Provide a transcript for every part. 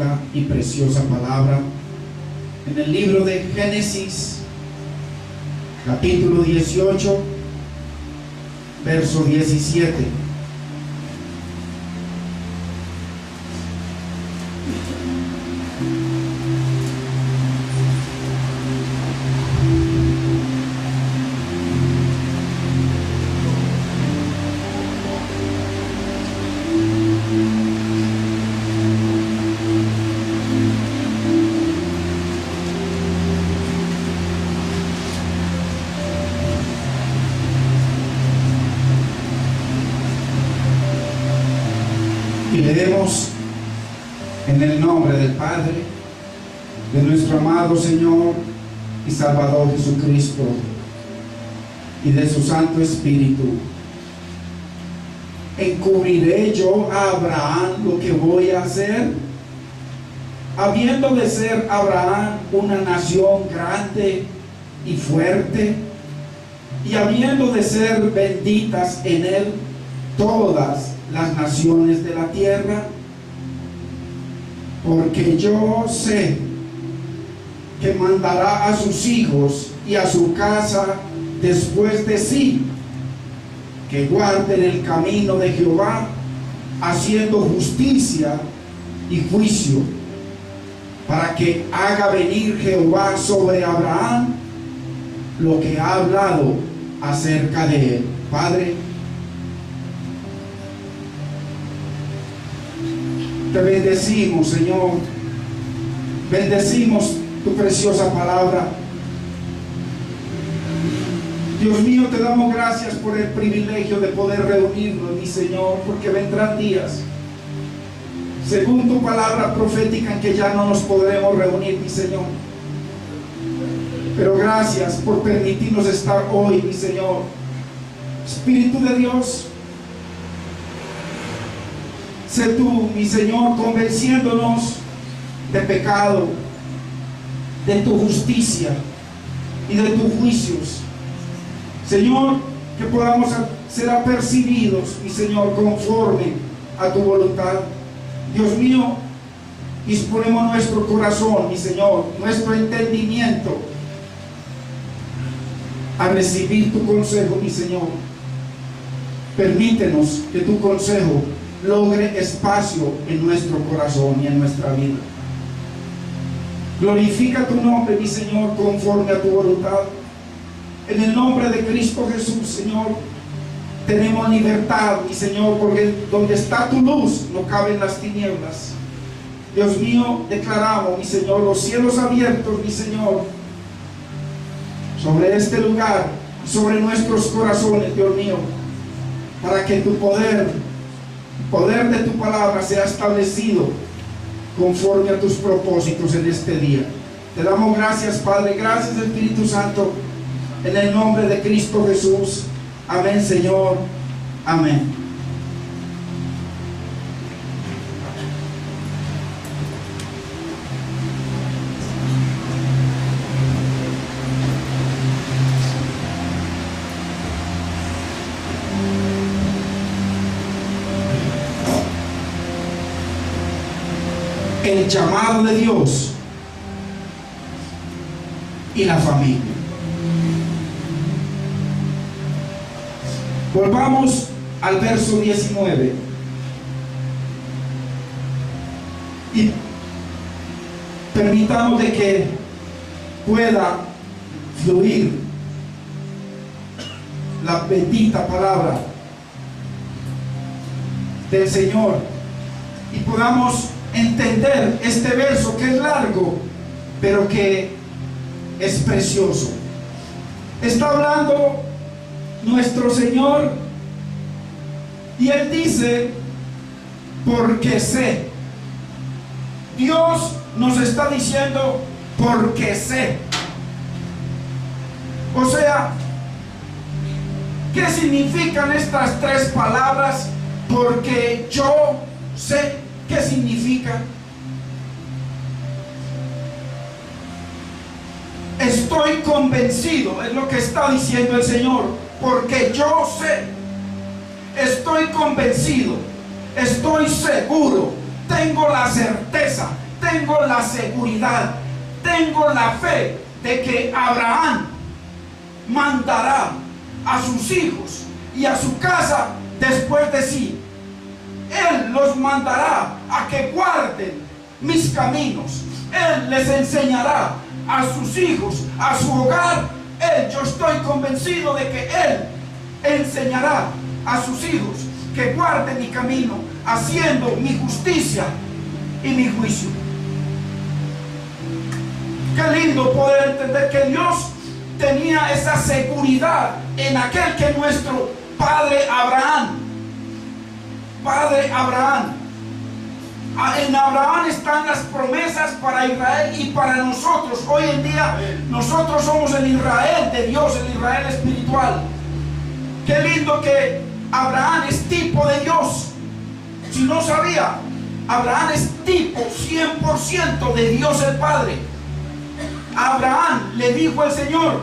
santa y preciosa palabra en el libro de Génesis, capítulo 18, verso 17. Y leemos en el nombre del Padre, de nuestro amado Señor y Salvador Jesucristo, y de su Santo Espíritu. ¿Encubriré yo a Abraham lo que voy a hacer? Habiendo de ser Abraham una nación grande y fuerte, y habiendo de ser benditas en él todas las naciones de la tierra, porque yo sé que mandará a sus hijos y a su casa después de sí, que guarden el camino de Jehová, haciendo justicia y juicio, para que haga venir Jehová sobre Abraham lo que ha hablado acerca de él. Padre, te bendecimos, Señor. Bendecimos tu preciosa palabra. Dios mío, te damos gracias por el privilegio de poder reunirnos, mi Señor, porque vendrán días, según tu palabra profética, en que ya no nos podremos reunir, mi Señor. Pero gracias por permitirnos estar hoy, mi Señor. Espíritu de Dios, sé tú, mi Señor, convenciéndonos de pecado, de tu justicia y de tus juicios. Señor, que podamos ser apercibidos, mi Señor, conforme a tu voluntad. Dios mío, disponemos nuestro corazón, mi Señor, nuestro entendimiento a recibir tu consejo, mi Señor. Permítenos que tu consejo logre espacio en nuestro corazón y en nuestra vida. Glorifica tu nombre, mi Señor, conforme a tu voluntad. En el nombre de Cristo Jesús, Señor, tenemos libertad, mi Señor, porque donde está tu luz no caben las tinieblas. Dios mío, declaramos, mi Señor, los cielos abiertos, mi Señor, sobre este lugar y sobre nuestros corazones, Dios mío, para que tu poder de tu palabra sea establecido conforme a tus propósitos en este día. Te damos gracias, Padre. Gracias, Espíritu Santo, en el nombre de Cristo Jesús. Amén, Señor. Amén. El llamado de Dios y la familia. Volvamos al verso 19 y permitamos de que pueda fluir la bendita palabra del Señor y podamos entender este verso, que es largo pero que es precioso. Está hablando nuestro Señor y Él dice: porque sé. Dios nos está diciendo: porque sé. O sea, ¿qué significan estas tres palabras? Porque yo sé. ¿Qué significa? Estoy convencido, es lo que está diciendo el Señor, porque yo sé, estoy convencido, estoy seguro, tengo la certeza, tengo la seguridad, tengo la fe de que Abraham mandará a sus hijos y a su casa después de sí. Él los mandará a que guarden mis caminos. Él les enseñará a sus hijos, a su hogar. Yo estoy convencido de que Él enseñará a sus hijos que guarden mi camino, haciendo mi justicia y mi juicio. Qué lindo poder entender que Dios tenía esa seguridad en aquel que nuestro padre Abraham. Padre Abraham. En Abraham están las promesas para Israel y para nosotros. Hoy en día nosotros somos el Israel de Dios, el Israel espiritual. Qué lindo que Abraham es tipo de Dios. Si no sabía, Abraham es tipo 100% de Dios el Padre. Abraham le dijo al Señor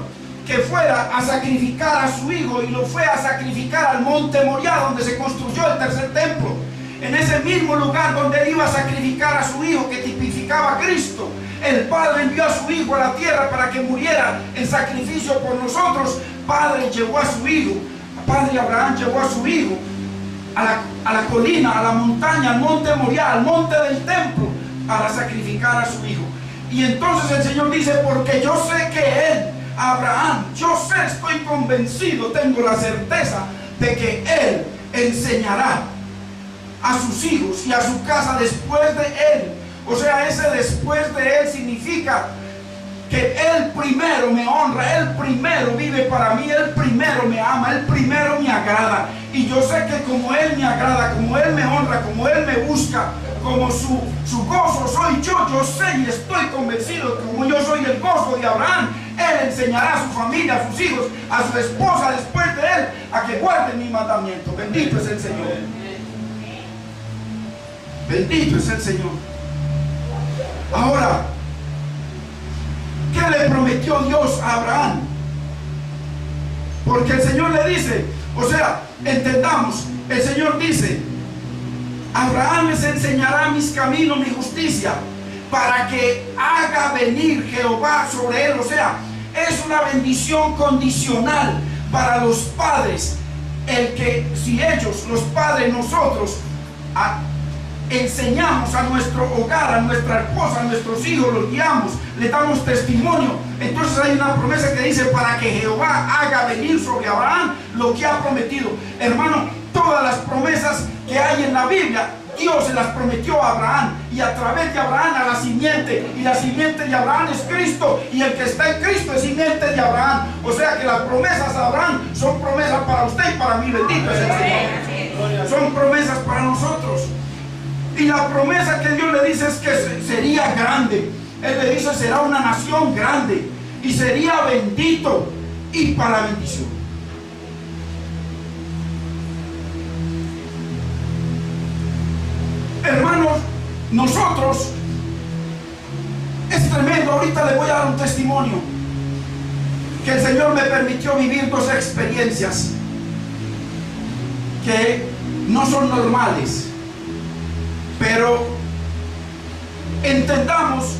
que fuera a sacrificar a su hijo, y lo fue a sacrificar al monte Moriah, donde se construyó el tercer templo. En ese mismo lugar donde él iba a sacrificar a su hijo, que tipificaba a Cristo, el Padre envió a su hijo a la tierra para que muriera en sacrificio por nosotros. Padre llevó a su hijo, Padre Abraham llevó a su hijo a la colina, a la montaña, al monte Moriah, al monte del templo, para sacrificar a su hijo. Y entonces el Señor dice: porque yo sé que él, Abraham, yo sé, estoy convencido, tengo la certeza de que él enseñará a sus hijos y a su casa después de él. O sea, ese después de él significa que él primero me honra, él primero vive para mí, él primero me ama, él primero me agrada. Y yo sé que como él me agrada, como él me honra, como él me busca, como su gozo soy yo sé y estoy convencido que como yo soy el gozo de Abraham, él enseñará a su familia, a sus hijos, a su esposa después de él, a que guarden mi mandamiento. Bendito es el Señor. Bendito es el Señor. Ahora, ¿qué le prometió Dios a Abraham? Porque el Señor le dice, o sea, entendamos, el Señor dice: Abraham les enseñará mis caminos, mi justicia, para que haga venir Jehová sobre él. O sea, es una bendición condicional para los padres, el que si ellos, los padres, nosotros enseñamos a nuestro hogar, a nuestra esposa, a nuestros hijos, los guiamos, le damos testimonio, entonces hay una promesa que dice: para que Jehová haga venir sobre Abraham lo que ha prometido. Hermano, todas las promesas que hay en la Biblia, Dios se las prometió a Abraham, y a través de Abraham a la simiente, y la simiente de Abraham es Cristo, y el que está en Cristo es simiente de Abraham. O sea que las promesas a Abraham son promesas para usted y para mí. Bendito es el Señor. Son promesas para nosotros. Y la promesa que Dios le dice es que sería grande. Él le dice: será una nación grande y sería bendito y para bendición. Hermanos, nosotros, es tremendo. Ahorita le voy a dar un testimonio que el Señor me permitió vivir dos experiencias que no son normales. Pero entendamos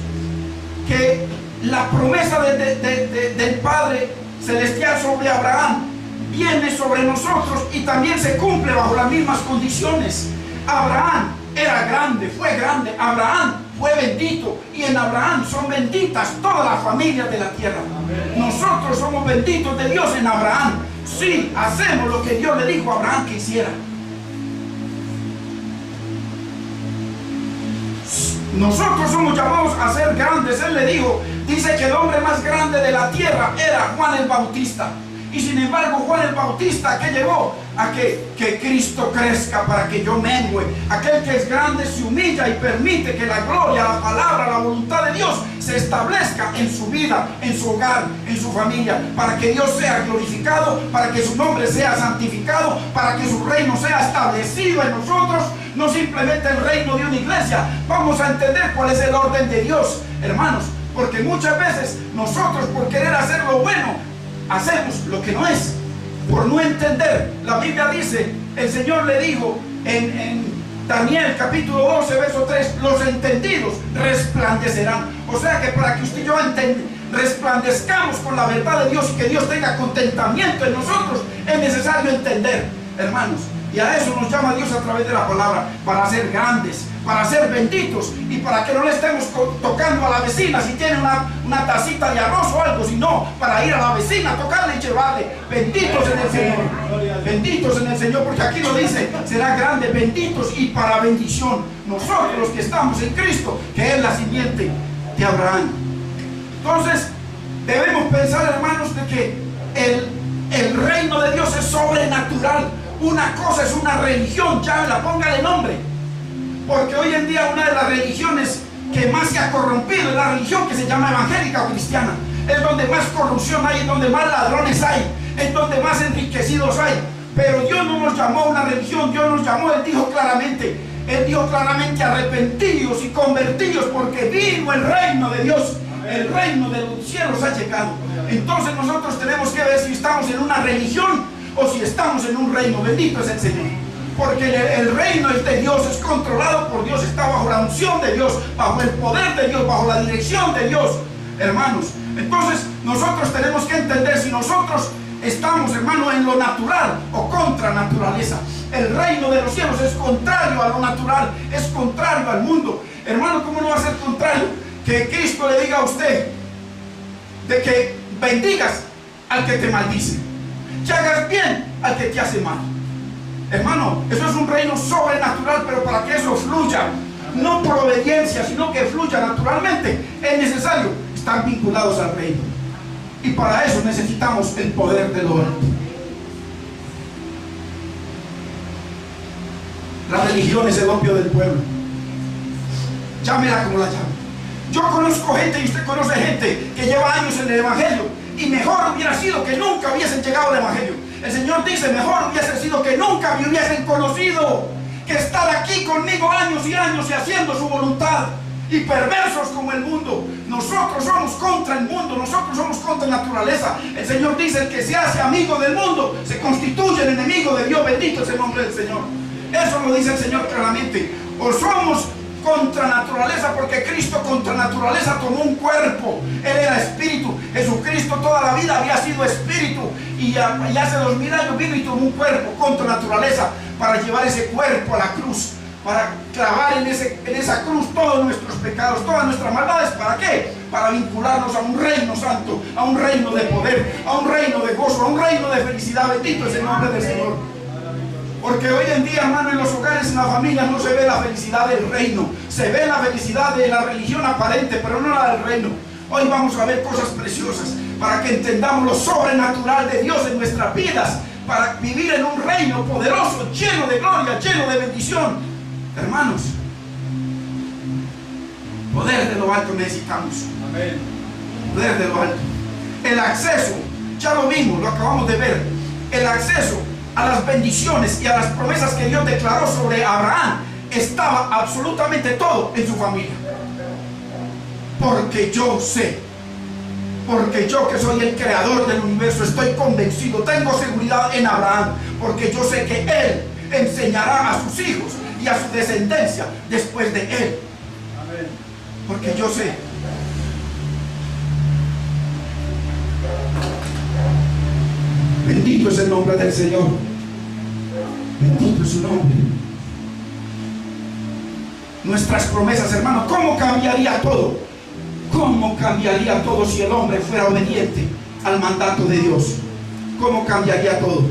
que la promesa del Padre Celestial sobre Abraham viene sobre nosotros y también se cumple bajo las mismas condiciones. Abraham era grande, fue grande. Abraham fue bendito, y en Abraham son benditas todas las familias de la tierra. Nosotros somos benditos de Dios en Abraham. Sí, hacemos lo que Dios le dijo a Abraham que hiciera. Nosotros somos llamados a ser grandes. Él le dijo, dice que el hombre más grande de la tierra era Juan el Bautista. Y sin embargo, Juan el Bautista, que llevó a que Cristo crezca para que yo mengüe. Aquel que es grande se humilla y permite que la gloria, la palabra, la voluntad de Dios se establezca en su vida, en su hogar, en su familia, para que Dios sea glorificado, para que su nombre sea santificado, para que su reino sea establecido en nosotros. No simplemente el reino de una iglesia. Vamos a entender cuál es el orden de Dios, hermanos, porque muchas veces nosotros, por querer hacer lo bueno, hacemos lo que no es, por no entender. La Biblia dice, el Señor le dijo en Daniel capítulo 12 verso 3, los entendidos resplandecerán. O sea que para que usted y yo resplandezcamos con la verdad de Dios y que Dios tenga contentamiento en nosotros, es necesario entender, hermanos. Y a eso nos llama Dios a través de la palabra, para ser grandes, para ser benditos y para que no le estemos tocando a la vecina si tiene una tacita de arroz o algo, sino para ir a la vecina, tocarle y llevarle. Benditos en el Señor, benditos en el Señor, porque aquí lo dice, serán grandes, benditos y para bendición. Nosotros los que estamos en Cristo, que es la simiente de Abraham. Entonces, debemos pensar, hermanos, de que el reino de Dios es sobrenatural. Una cosa es una religión, llámela, póngale nombre. Porque hoy en día una de las religiones que más se ha corrompido es la religión que se llama evangélica o cristiana. Es donde más corrupción hay, es donde más ladrones hay, es donde más enriquecidos hay. Pero Dios no nos llamó a una religión, Dios nos llamó, Él dijo claramente, arrepentidos y convertidos, porque vino el reino de Dios, el reino de los cielos ha llegado. Entonces nosotros tenemos que ver si estamos en una religión o si estamos en un reino. Bendito es el Señor, porque el reino es de Dios, es controlado por Dios, está bajo la unción de Dios, bajo el poder de Dios, bajo la dirección de Dios, hermanos. Entonces nosotros tenemos que entender si nosotros estamos, hermano, en lo natural o contra naturaleza. El reino de los cielos es contrario a lo natural, es contrario al mundo. Hermano, ¿cómo no va a ser contrario? Que Cristo le diga a usted de que bendigas al que te maldice, que hagas bien al que te hace mal. Hermano, eso es un reino sobrenatural, pero para que eso fluya, no por obediencia, sino que fluya naturalmente, es necesario estar vinculados al reino. Y para eso necesitamos el poder del oro. La religión es el opio del pueblo. Llámela como la llame. Yo conozco gente, y usted conoce gente que lleva años en el evangelio, y mejor hubiera sido que nunca hubiesen llegado al evangelio. El Señor dice, mejor hubiese sido que nunca me hubiesen conocido, que estar aquí conmigo años y años y haciendo su voluntad, y perversos como el mundo. Nosotros somos contra el mundo, nosotros somos contra la naturaleza. El Señor dice, el que se hace amigo del mundo se constituye el enemigo de Dios. Bendito es el nombre del Señor. Eso lo dice el Señor claramente. O somos contra naturaleza, porque Cristo contra naturaleza tomó un cuerpo. Él era espíritu. Jesucristo toda la vida había sido espíritu, y hace 2000 años vino y tomó un cuerpo contra naturaleza para llevar ese cuerpo a la cruz, para clavar en esa cruz todos nuestros pecados, todas nuestras maldades. ¿Para qué? Para vincularnos a un reino santo, a un reino de poder, a un reino de gozo, a un reino de felicidad. Bendito es el nombre del Señor. Porque hoy en día, hermano, en los hogares, en la familia, no se ve la felicidad del reino. Se ve la felicidad de la religión aparente, pero no la del reino. Hoy vamos a ver cosas preciosas para que entendamos lo sobrenatural de Dios en nuestras vidas, para vivir en un reino poderoso, lleno de gloria, lleno de bendición. Hermanos, poder de lo alto necesitamos. Amén. Poder de lo alto. El acceso, ya lo vimos, lo acabamos de ver. El acceso a las bendiciones y a las promesas que Dios declaró sobre Abraham, estaba absolutamente todo en su familia. Porque yo sé, porque yo que soy el creador del universo, estoy convencido, tengo seguridad en Abraham, porque yo sé que él enseñará a sus hijos y a su descendencia después de él. Amén. Porque yo sé. Bendito es el nombre del Señor. Bendito es su nombre. Nuestras promesas, hermano, ¿cómo cambiaría todo? ¿Cómo cambiaría todo si el hombre fuera obediente al mandato de Dios? ¿Cómo cambiaría todo?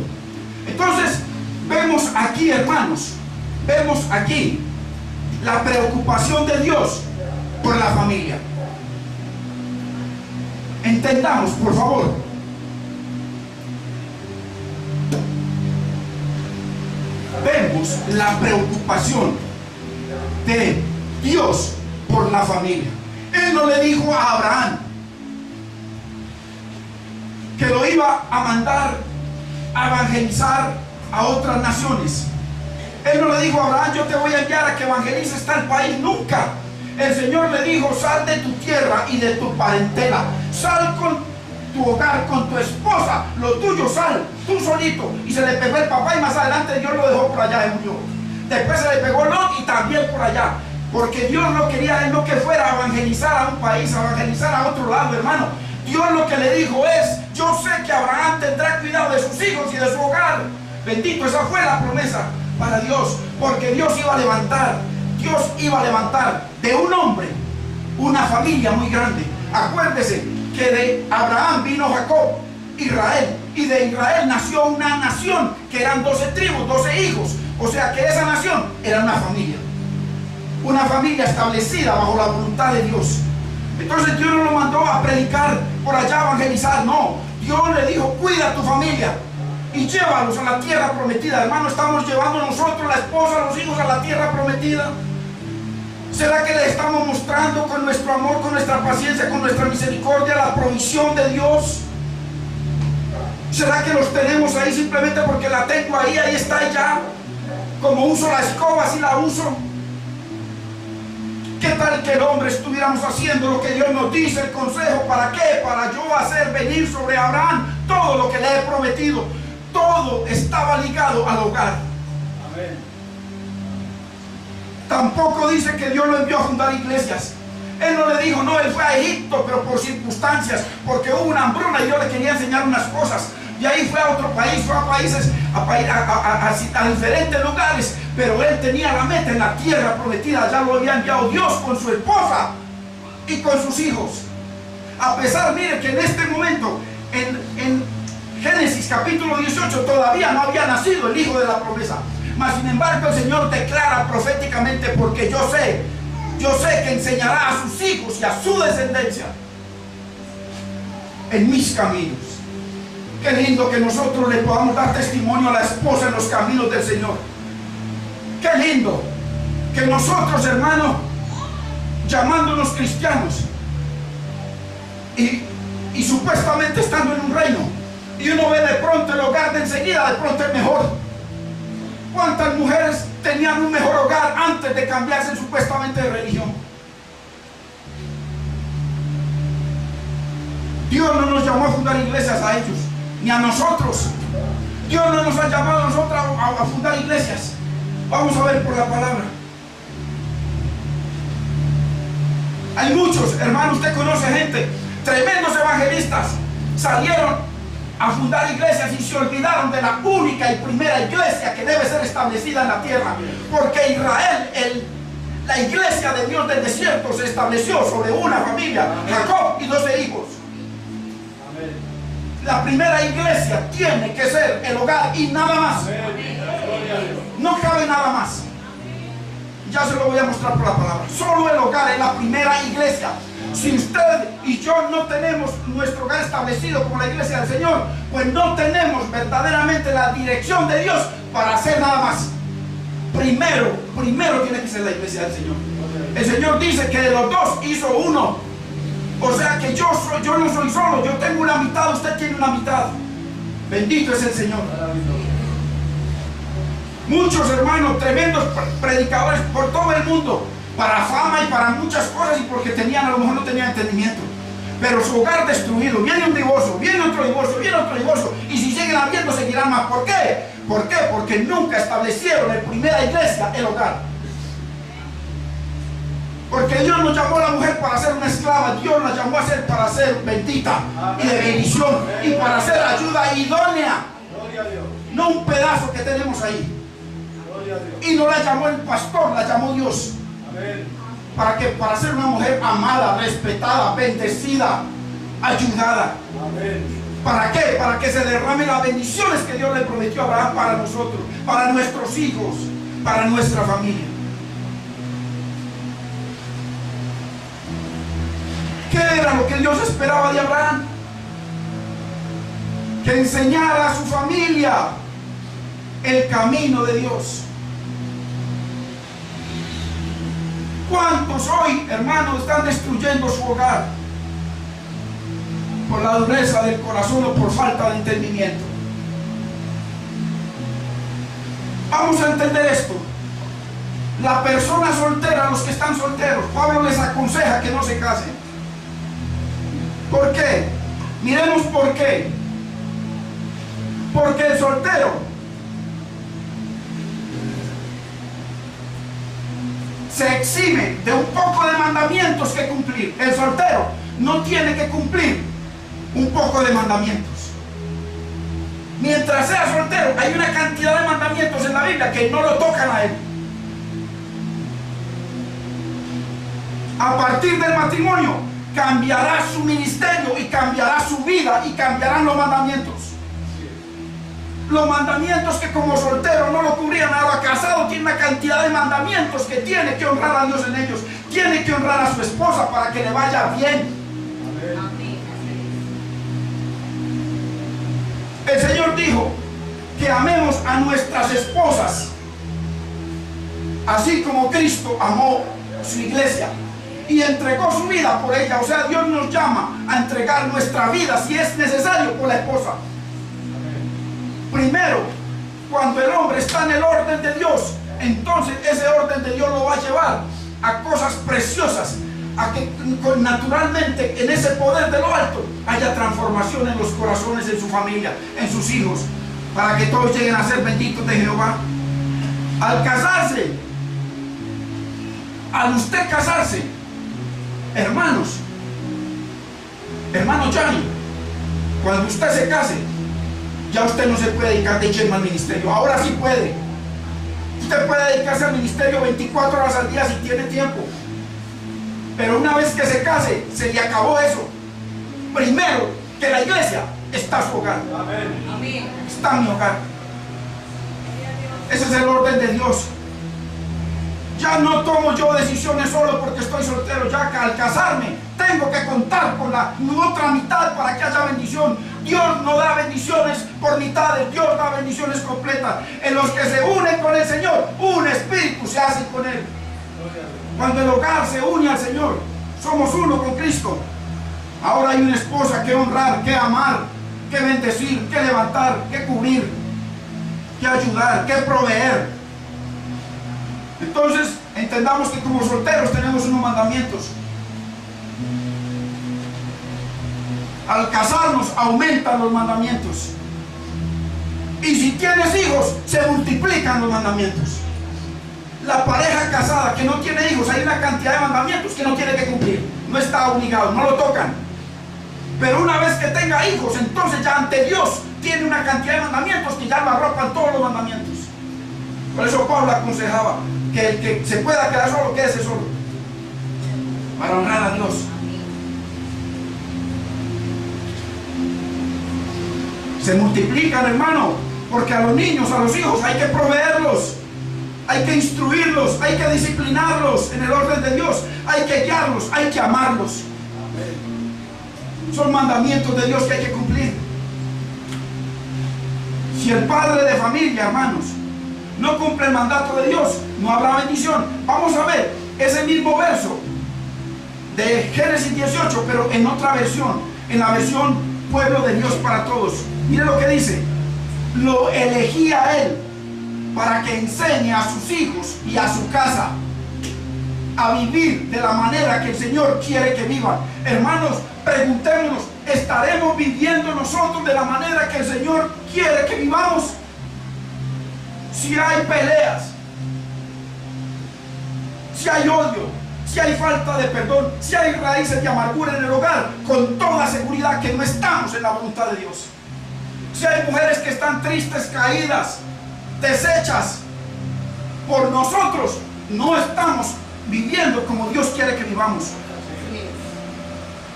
Entonces, vemos aquí, hermanos, vemos aquí la preocupación de Dios por la familia. Entendamos, por favor. Vemos la preocupación de Dios por la familia. Él no le dijo a Abraham que lo iba a mandar a evangelizar a otras naciones. Él no le dijo a Abraham, yo te voy a enviar a que evangelices tal país. Nunca. El Señor le dijo, sal de tu tierra y de tu parentela, sal con tu hogar, con tu esposa, lo tuyo, sal, tú solito. Y se le pegó el papá, y más adelante Dios lo dejó por allá y murió. Después se le pegó Lot y también por allá. Porque Dios no quería él no que fuera a evangelizar a un país, a evangelizar a otro lado, hermano. Dios lo que le dijo es: yo sé que Abraham tendrá cuidado de sus hijos y de su hogar. Bendito, esa fue la promesa para Dios. Porque Dios iba a levantar de un hombre una familia muy grande. Acuérdese que de Abraham vino Jacob, Israel, y de Israel nació una nación que eran 12 tribus, 12 hijos. O sea que esa nación era una familia establecida bajo la voluntad de Dios. Entonces Dios no lo mandó a predicar por allá, a evangelizar, no. Dios le dijo: cuida tu familia y llévalos a la tierra prometida. Hermano, estamos llevando nosotros, la esposa, los hijos, a la tierra prometida. ¿Será que le estamos mostrando con nuestro amor, con nuestra paciencia, con nuestra misericordia, la provisión de Dios? ¿Será que los tenemos ahí simplemente porque la tengo ahí está ya? Como uso la escoba, así la uso. ¿Qué tal que el hombre estuviéramos haciendo lo que Dios nos dice, el consejo? ¿Para qué? Para yo hacer venir sobre Abraham todo lo que le he prometido. Todo estaba ligado al hogar. Amén. Tampoco dice que Dios lo envió a fundar iglesias. Él no le dijo: no, él fue a Egipto, pero por circunstancias, porque hubo una hambruna y yo le quería enseñar unas cosas. Y ahí fue a otro país, fue a países, a diferentes lugares. Pero él tenía la meta en la tierra prometida. Ya lo había enviado Dios con su esposa y con sus hijos. A pesar, mire, que en este momento, en Génesis capítulo 18, todavía no había nacido el hijo de la promesa. Mas sin embargo el Señor declara proféticamente: porque yo sé que enseñará a sus hijos y a su descendencia en mis caminos. Qué lindo que nosotros le podamos dar testimonio a la esposa en los caminos del Señor. Qué lindo que nosotros, hermanos, llamándonos cristianos y supuestamente estando en un reino, y uno ve de pronto el hogar de enseguida, de pronto es mejor. ¿Cuántas mujeres tenían un mejor hogar antes de cambiarse supuestamente de religión? Dios no nos llamó a fundar iglesias a ellos, ni a nosotros. Dios no nos ha llamado a nosotros a fundar iglesias. Vamos a ver por la palabra. Hay muchos, hermano, usted conoce gente, tremendos evangelistas, salieron a fundar iglesias y se olvidaron de la única y primera iglesia que debe ser establecida en la tierra. Porque Israel, la iglesia de Dios del desierto, se estableció sobre una familia, Jacob y 12 hijos. La primera iglesia tiene que ser el hogar y nada más. No cabe nada más. Ya se lo voy a mostrar por la palabra. Solo el hogar es la primera iglesia. Si usted y yo no tenemos nuestro hogar establecido como la iglesia del Señor, pues no tenemos verdaderamente la dirección de Dios para hacer nada más. Primero tiene que ser la iglesia del Señor. El Señor dice que de los dos hizo uno. O sea que yo no soy solo, yo tengo una mitad, usted tiene una mitad. Bendito es el Señor. Muchos hermanos, tremendos predicadores por todo el mundo, para fama y para muchas cosas, y porque a lo mejor no tenían entendimiento. Pero su hogar destruido, viene un divorcio, viene otro divorcio, viene otro divorcio, y si siguen habiendo seguirán más. ¿Por qué? ¿Por qué? Porque nunca establecieron en primera iglesia el hogar. Porque Dios nos llamó a la mujer para ser una esclava. Dios la llamó a ser para ser bendita y de bendición, y para ser ayuda idónea, no un pedazo que tenemos ahí. Y no la llamó el pastor, la llamó Dios. Para ser una mujer amada, respetada, bendecida, ayudada. ¿Para qué? Para que se derramen las bendiciones que Dios le prometió a Abraham para nosotros, para nuestros hijos, para nuestra familia. ¿Qué era lo que Dios esperaba de Abraham? Que enseñara a su familia el camino de Dios. ¿Cuántos hoy, hermanos, están destruyendo su hogar por la dureza del corazón o por falta de entendimiento? Vamos a entender esto. La persona soltera, los que están solteros, Pablo les aconseja que no se casen. ¿Por qué? Miremos por qué. Porque el soltero se exime de un poco de mandamientos que cumplir. El soltero no tiene que cumplir un poco de mandamientos. Mientras sea soltero, hay una cantidad de mandamientos en la Biblia que no lo tocan a él. A partir del matrimonio cambiará su ministerio y cambiará su vida y cambiarán los mandamientos. Los mandamientos que como soltero no lo cubrían, ahora casado tiene una cantidad de mandamientos que tiene que honrar a Dios en ellos. Tiene que honrar a su esposa para que le vaya bien. El Señor dijo que amemos a nuestras esposas, así como Cristo amó su iglesia y entregó su vida por ella. O sea, Dios nos llama a entregar nuestra vida, si es necesario, por la esposa. Primero, cuando el hombre está en el orden de Dios, entonces ese orden de Dios lo va a llevar a cosas preciosas, a que naturalmente en ese poder de lo alto haya transformación en los corazones, en su familia, en sus hijos, para que todos lleguen a ser benditos de Jehová. Al casarse, al usted casarse, hermano Johnny, cuando usted se case, ya usted no se puede dedicar de lleno al ministerio. Ahora sí puede. Usted puede dedicarse al ministerio 24 horas al día si tiene tiempo. Pero una vez que se case, se le acabó eso. Primero, que la iglesia está en su hogar. Amén. Está en mi hogar. Ese es el orden de Dios. Ya no tomo yo decisiones solo porque estoy soltero. Ya que al casarme tengo que contar con la otra mitad para que haya bendición. Dios no da bendiciones por mitades, Dios da bendiciones completas. En los que se unen con el Señor, un espíritu se hace con Él. Cuando el hogar se une al Señor, somos uno con Cristo. Ahora hay una esposa que honrar, que amar, que bendecir, que levantar, que cubrir, que ayudar, que proveer. Entonces, entendamos que como solteros tenemos unos mandamientos. Al casarnos aumentan los mandamientos. Y si tienes hijos, se multiplican los mandamientos. La pareja casada que no tiene hijos, hay una cantidad de mandamientos que no tiene que cumplir. No está obligado, no lo tocan. Pero una vez que tenga hijos, entonces ya ante Dios tiene una cantidad de mandamientos que ya lo arropan todos los mandamientos. Por eso Pablo aconsejaba que el que se pueda quedar solo, quédese solo, para honrar a Dios. Se multiplican, hermano, porque a los niños, a los hijos hay que proveerlos, hay que instruirlos, hay que disciplinarlos en el orden de Dios, hay que guiarlos, hay que amarlos. Son mandamientos de Dios que hay que cumplir. Si el padre de familia, hermanos, no cumple el mandato de Dios, no habrá bendición. Vamos a ver ese mismo verso de Génesis 18, pero en otra versión, en la versión pueblo de Dios para todos. Mire lo que dice: lo elegí a él para que enseñe a sus hijos y a su casa a vivir de la manera que el Señor quiere que vivan. Hermanos, preguntémonos, ¿estaremos viviendo nosotros de la manera que el Señor quiere que vivamos? Si hay peleas, si hay odio, si hay falta de perdón, si hay raíces de amargura en el hogar, con toda seguridad que no estamos en la voluntad de Dios. Si hay mujeres que están tristes, caídas, deshechas por nosotros, no estamos viviendo como Dios quiere que vivamos.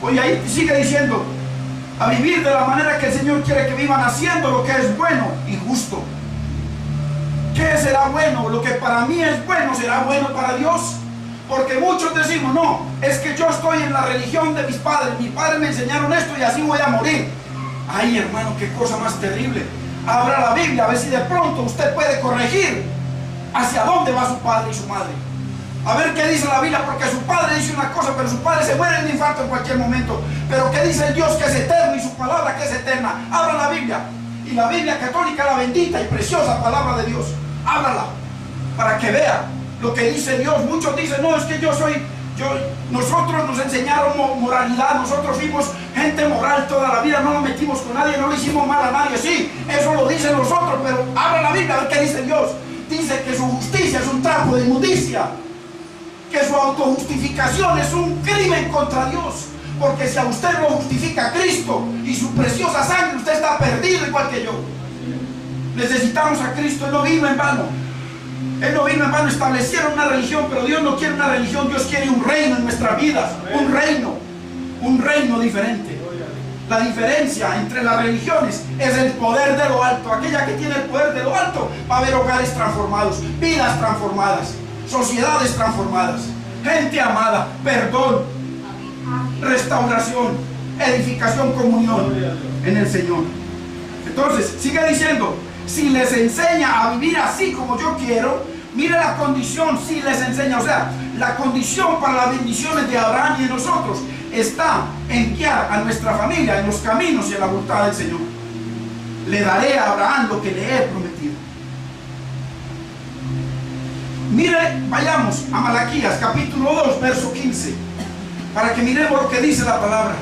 Oye, ahí sigue diciendo, a vivir de la manera que el Señor quiere que vivan, haciendo lo que es bueno y justo. ¿Qué será bueno? Lo que para mí es bueno, ¿será bueno para Dios? Porque muchos decimos, no, es que yo estoy en la religión de mis padres me enseñaron esto y así voy a morir. Ay, hermano, qué cosa más terrible. Abra la Biblia a ver si de pronto usted puede corregir hacia dónde va su padre y su madre. A ver qué dice la Biblia, porque su padre dice una cosa, pero su padre se muere de infarto en cualquier momento. Pero qué dice el Dios que es eterno y su palabra que es eterna. Abra la Biblia, y la Biblia católica, la bendita y preciosa palabra de Dios. Ábrala para que vea lo que dice Dios. Muchos dicen, no, es que nosotros nos enseñaron moralidad, nosotros fuimos gente moral toda la vida, no nos metimos con nadie, no le hicimos mal a nadie. Sí, eso lo dicen nosotros, pero abra la Biblia a ver qué dice Dios. Dice que su justicia es un trapo de inmundicia. que su autojustificación es un crimen contra Dios. Porque si a usted lo justifica Cristo y su preciosa sangre, usted está perdido igual que yo. Necesitamos a Cristo. Él no vino en vano. Él no vino en vano. Establecieron una religión, pero Dios no quiere una religión. Dios quiere un reino en nuestras vidas. Un reino diferente. La diferencia entre las religiones es el poder de lo alto. Aquella que tiene el poder de lo alto va a haber hogares transformados, vidas transformadas, sociedades transformadas, gente amada, perdón, restauración, edificación, comunión en el Señor. Entonces, sigue diciendo, si les enseña a vivir así como yo quiero, mire la condición, si les enseña, o sea, la condición para las bendiciones de Abraham y de nosotros está en guiar a nuestra familia en los caminos y en la voluntad del Señor. Le daré a Abraham lo que le he prometido. Mire, vayamos a Malaquías capítulo 2 verso 15 para que miremos lo que dice la palabra.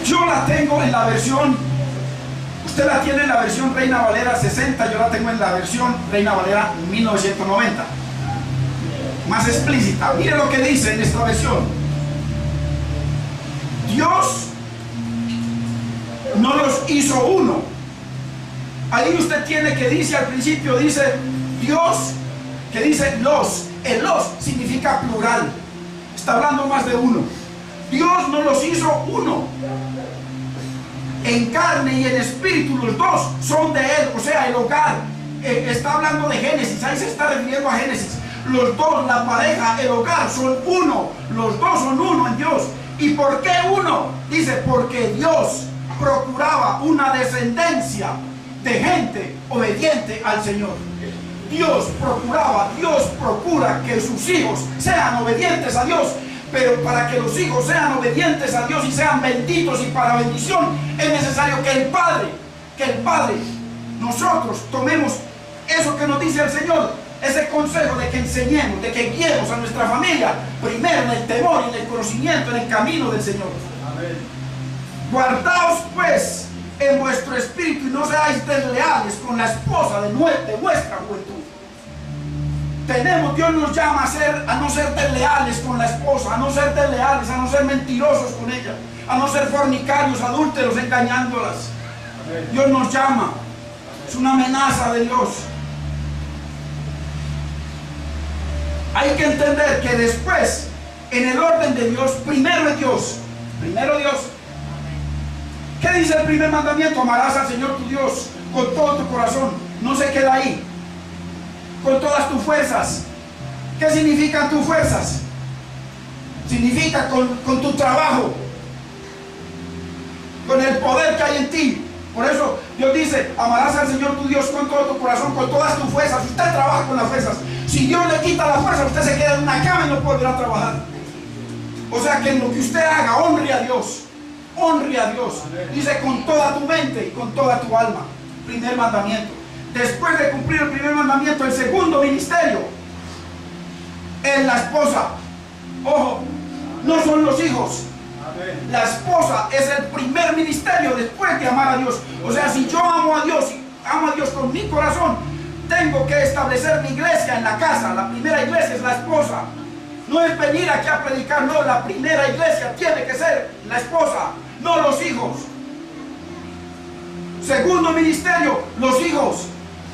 Yo la tengo en la versión, usted la tiene en la versión Reina Valera 60, yo la tengo en la versión Reina Valera 1990, más explícita. Mire lo que dice en esta versión. Dios no los hizo uno. Ahí usted tiene que dice al principio, dice Dios, que dice los. El los significa plural, está hablando más de uno. Dios no los hizo uno. En carne y en espíritu los dos son de Él, o sea, el hogar. Está hablando de Génesis, ahí se está refiriendo a Génesis. Los dos, la pareja, el hogar, son uno. Los dos son uno en Dios. ¿Y por qué uno? Dice, porque Dios procuraba una descendencia de gente obediente al Señor. Dios procura que sus hijos sean obedientes a Dios. Pero para que los hijos sean obedientes a Dios y sean benditos y para bendición, es necesario que el Padre, nosotros tomemos eso que nos dice el Señor, ese consejo de que enseñemos, de que guiemos a nuestra familia, primero en el temor y en el conocimiento, en el camino del Señor. Amén. Guardaos pues en vuestro espíritu y no seáis desleales con la esposa de vuestra juventud. Dios nos llama a no ser desleales con la esposa, a no ser desleales, a no ser mentirosos con ella, a no ser fornicarios, adúlteros, engañándolas. Dios nos llama, es una amenaza de Dios. Hay que entender que después, en el orden de Dios, primero es Dios, primero Dios. ¿Qué dice el primer mandamiento? Amarás al Señor tu Dios con todo tu corazón, no se queda ahí. Con todas tus fuerzas. ¿Qué significan tus fuerzas? Significa con tu trabajo, con el poder que hay en ti. Por eso Dios dice, amarás al Señor tu Dios con todo tu corazón, con todas tus fuerzas. Usted trabaja con las fuerzas. Si Dios le quita la fuerza, usted se queda en una cama y no podrá trabajar. O sea que en lo que usted haga, honre a Dios. Honre a Dios. Dice con toda tu mente y con toda tu alma. Primer mandamiento. Después de cumplir el primer mandamiento, el segundo ministerio es la esposa. Ojo, no son los hijos. La esposa es el primer ministerio después de amar a Dios. O sea, si yo amo a Dios con mi corazón, tengo que establecer mi iglesia en la casa. La primera iglesia es la esposa. No es venir aquí a predicar, no. La primera iglesia tiene que ser la esposa, no los hijos. Segundo ministerio, los hijos.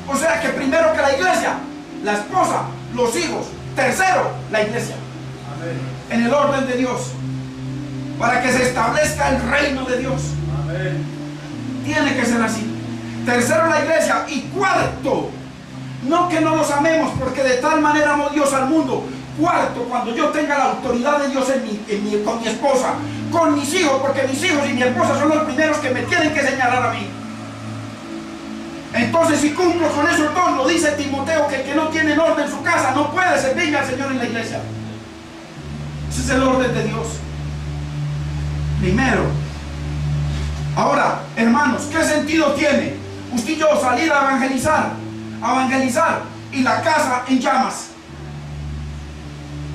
O sea que primero que la iglesia, la esposa, los hijos. Tercero, la iglesia. Amén. En el orden de Dios. Para que se establezca el reino de Dios. Amén. Tiene que ser así. Tercero, la iglesia. Y cuarto, no que no los amemos, porque de tal manera amó Dios al mundo. Cuarto, cuando yo tenga la autoridad de Dios con mi esposa, con mis hijos, porque mis hijos y mi esposa son los primeros que me tienen que señalar a mí. Entonces, si cumplo con esos dos, lo dice Timoteo, que el que no tiene orden en su casa no puede servirle al Señor en la iglesia. Ese es el orden de Dios. Primero. Ahora, hermanos, ¿qué sentido tiene usted y yo salir a evangelizar y la casa en llamas?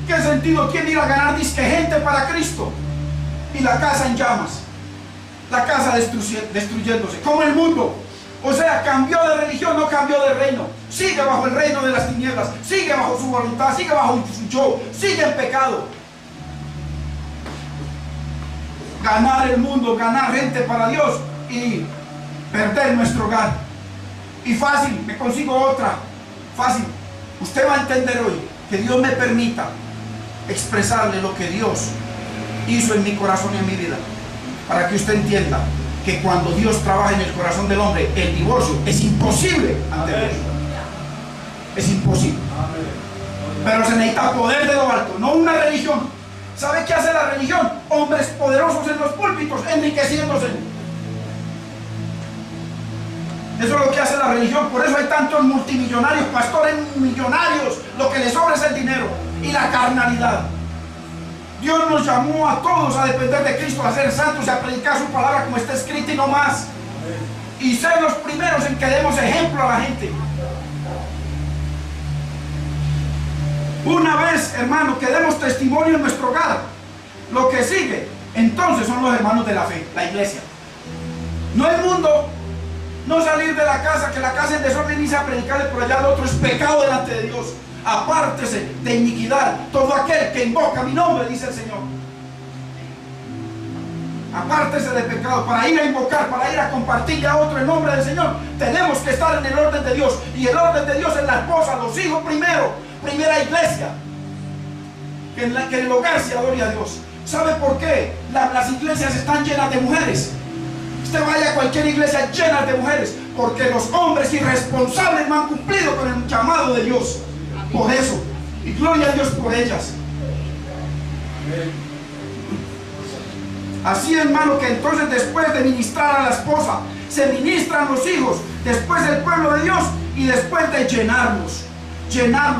¿Qué sentido tiene ir a ganar disque gente para Cristo y la casa en llamas? La casa destruyéndose, como el mundo. O sea, cambió de religión, no cambió de reino. Sigue bajo el reino de las tinieblas, sigue bajo su voluntad, sigue bajo su yo, sigue en pecado. Ganar el mundo, ganar gente para Dios y perder nuestro hogar. Y fácil, me consigo otra. Fácil. Usted va a entender hoy que Dios me permita expresarle lo que Dios hizo en mi corazón y en mi vida, para que usted entienda que cuando Dios trabaja en el corazón del hombre, el divorcio es imposible ante Dios. Es imposible. Pero se necesita poder de lo alto, no una religión. ¿Sabe qué hace la religión? Hombres poderosos en los púlpitos, enriqueciéndose. Eso es lo que hace la religión. Por eso hay tantos multimillonarios, pastores millonarios. Lo que les sobra es el dinero y la carnalidad. Dios nos llamó a todos a depender de Cristo, a ser santos y a predicar su palabra como está escrita y no más. Y ser los primeros en que demos ejemplo a la gente. Una vez, hermano, que demos testimonio en nuestro hogar, lo que sigue, entonces son los hermanos de la fe, la iglesia. No el mundo, no salir de la casa, que la casa en desorden y a predicarle por allá al otro es pecado delante de Dios. Apártese de iniquidad todo aquel que invoca mi nombre, dice el Señor. Apártese de pecado. Para ir a invocar, para ir a compartirle a otro el nombre del Señor, tenemos que estar en el orden de Dios. Y el orden de Dios es la esposa, los hijos primero, primera iglesia. Que en el hogar se adore a Dios. ¿Sabe por qué? Las iglesias están llenas de mujeres. Usted vaya a cualquier iglesia llena de mujeres, porque los hombres irresponsables no han cumplido con el llamado de Dios. Por eso, y gloria a Dios por ellas. Así, hermano, que entonces después de ministrar a la esposa, se ministran los hijos, después el pueblo de Dios, y después de llenarlos.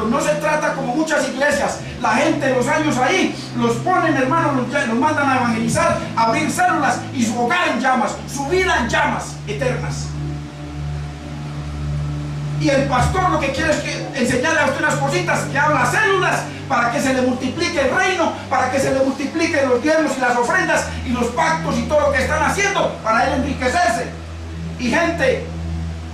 No se trata como muchas iglesias, la gente de los años ahí los ponen, hermano, los mandan a evangelizar, a abrir células y su hogar en llamas, su vida en llamas eternas. Y el pastor lo que quiere es enseñarle a usted unas cositas, que habla células, para que se le multiplique el reino, para que se le multipliquen los diezmos y las ofrendas y los pactos y todo lo que están haciendo, para él enriquecerse. Y gente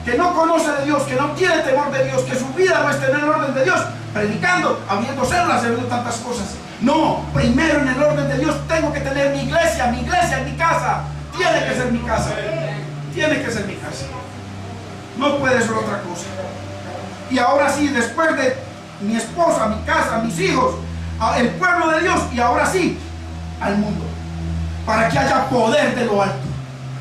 que no conoce de Dios, que no tiene temor de Dios, que su vida no está en el orden de Dios, predicando, abriendo células, abriendo tantas cosas. No, primero en el orden de Dios tengo que tener mi iglesia en mi casa. Tiene que ser mi casa. Tiene que ser mi casa. No puede ser otra cosa. Y ahora sí, después de mi esposa, mi casa, mis hijos, el pueblo de Dios, y ahora sí, al mundo. Para que haya poder de lo alto,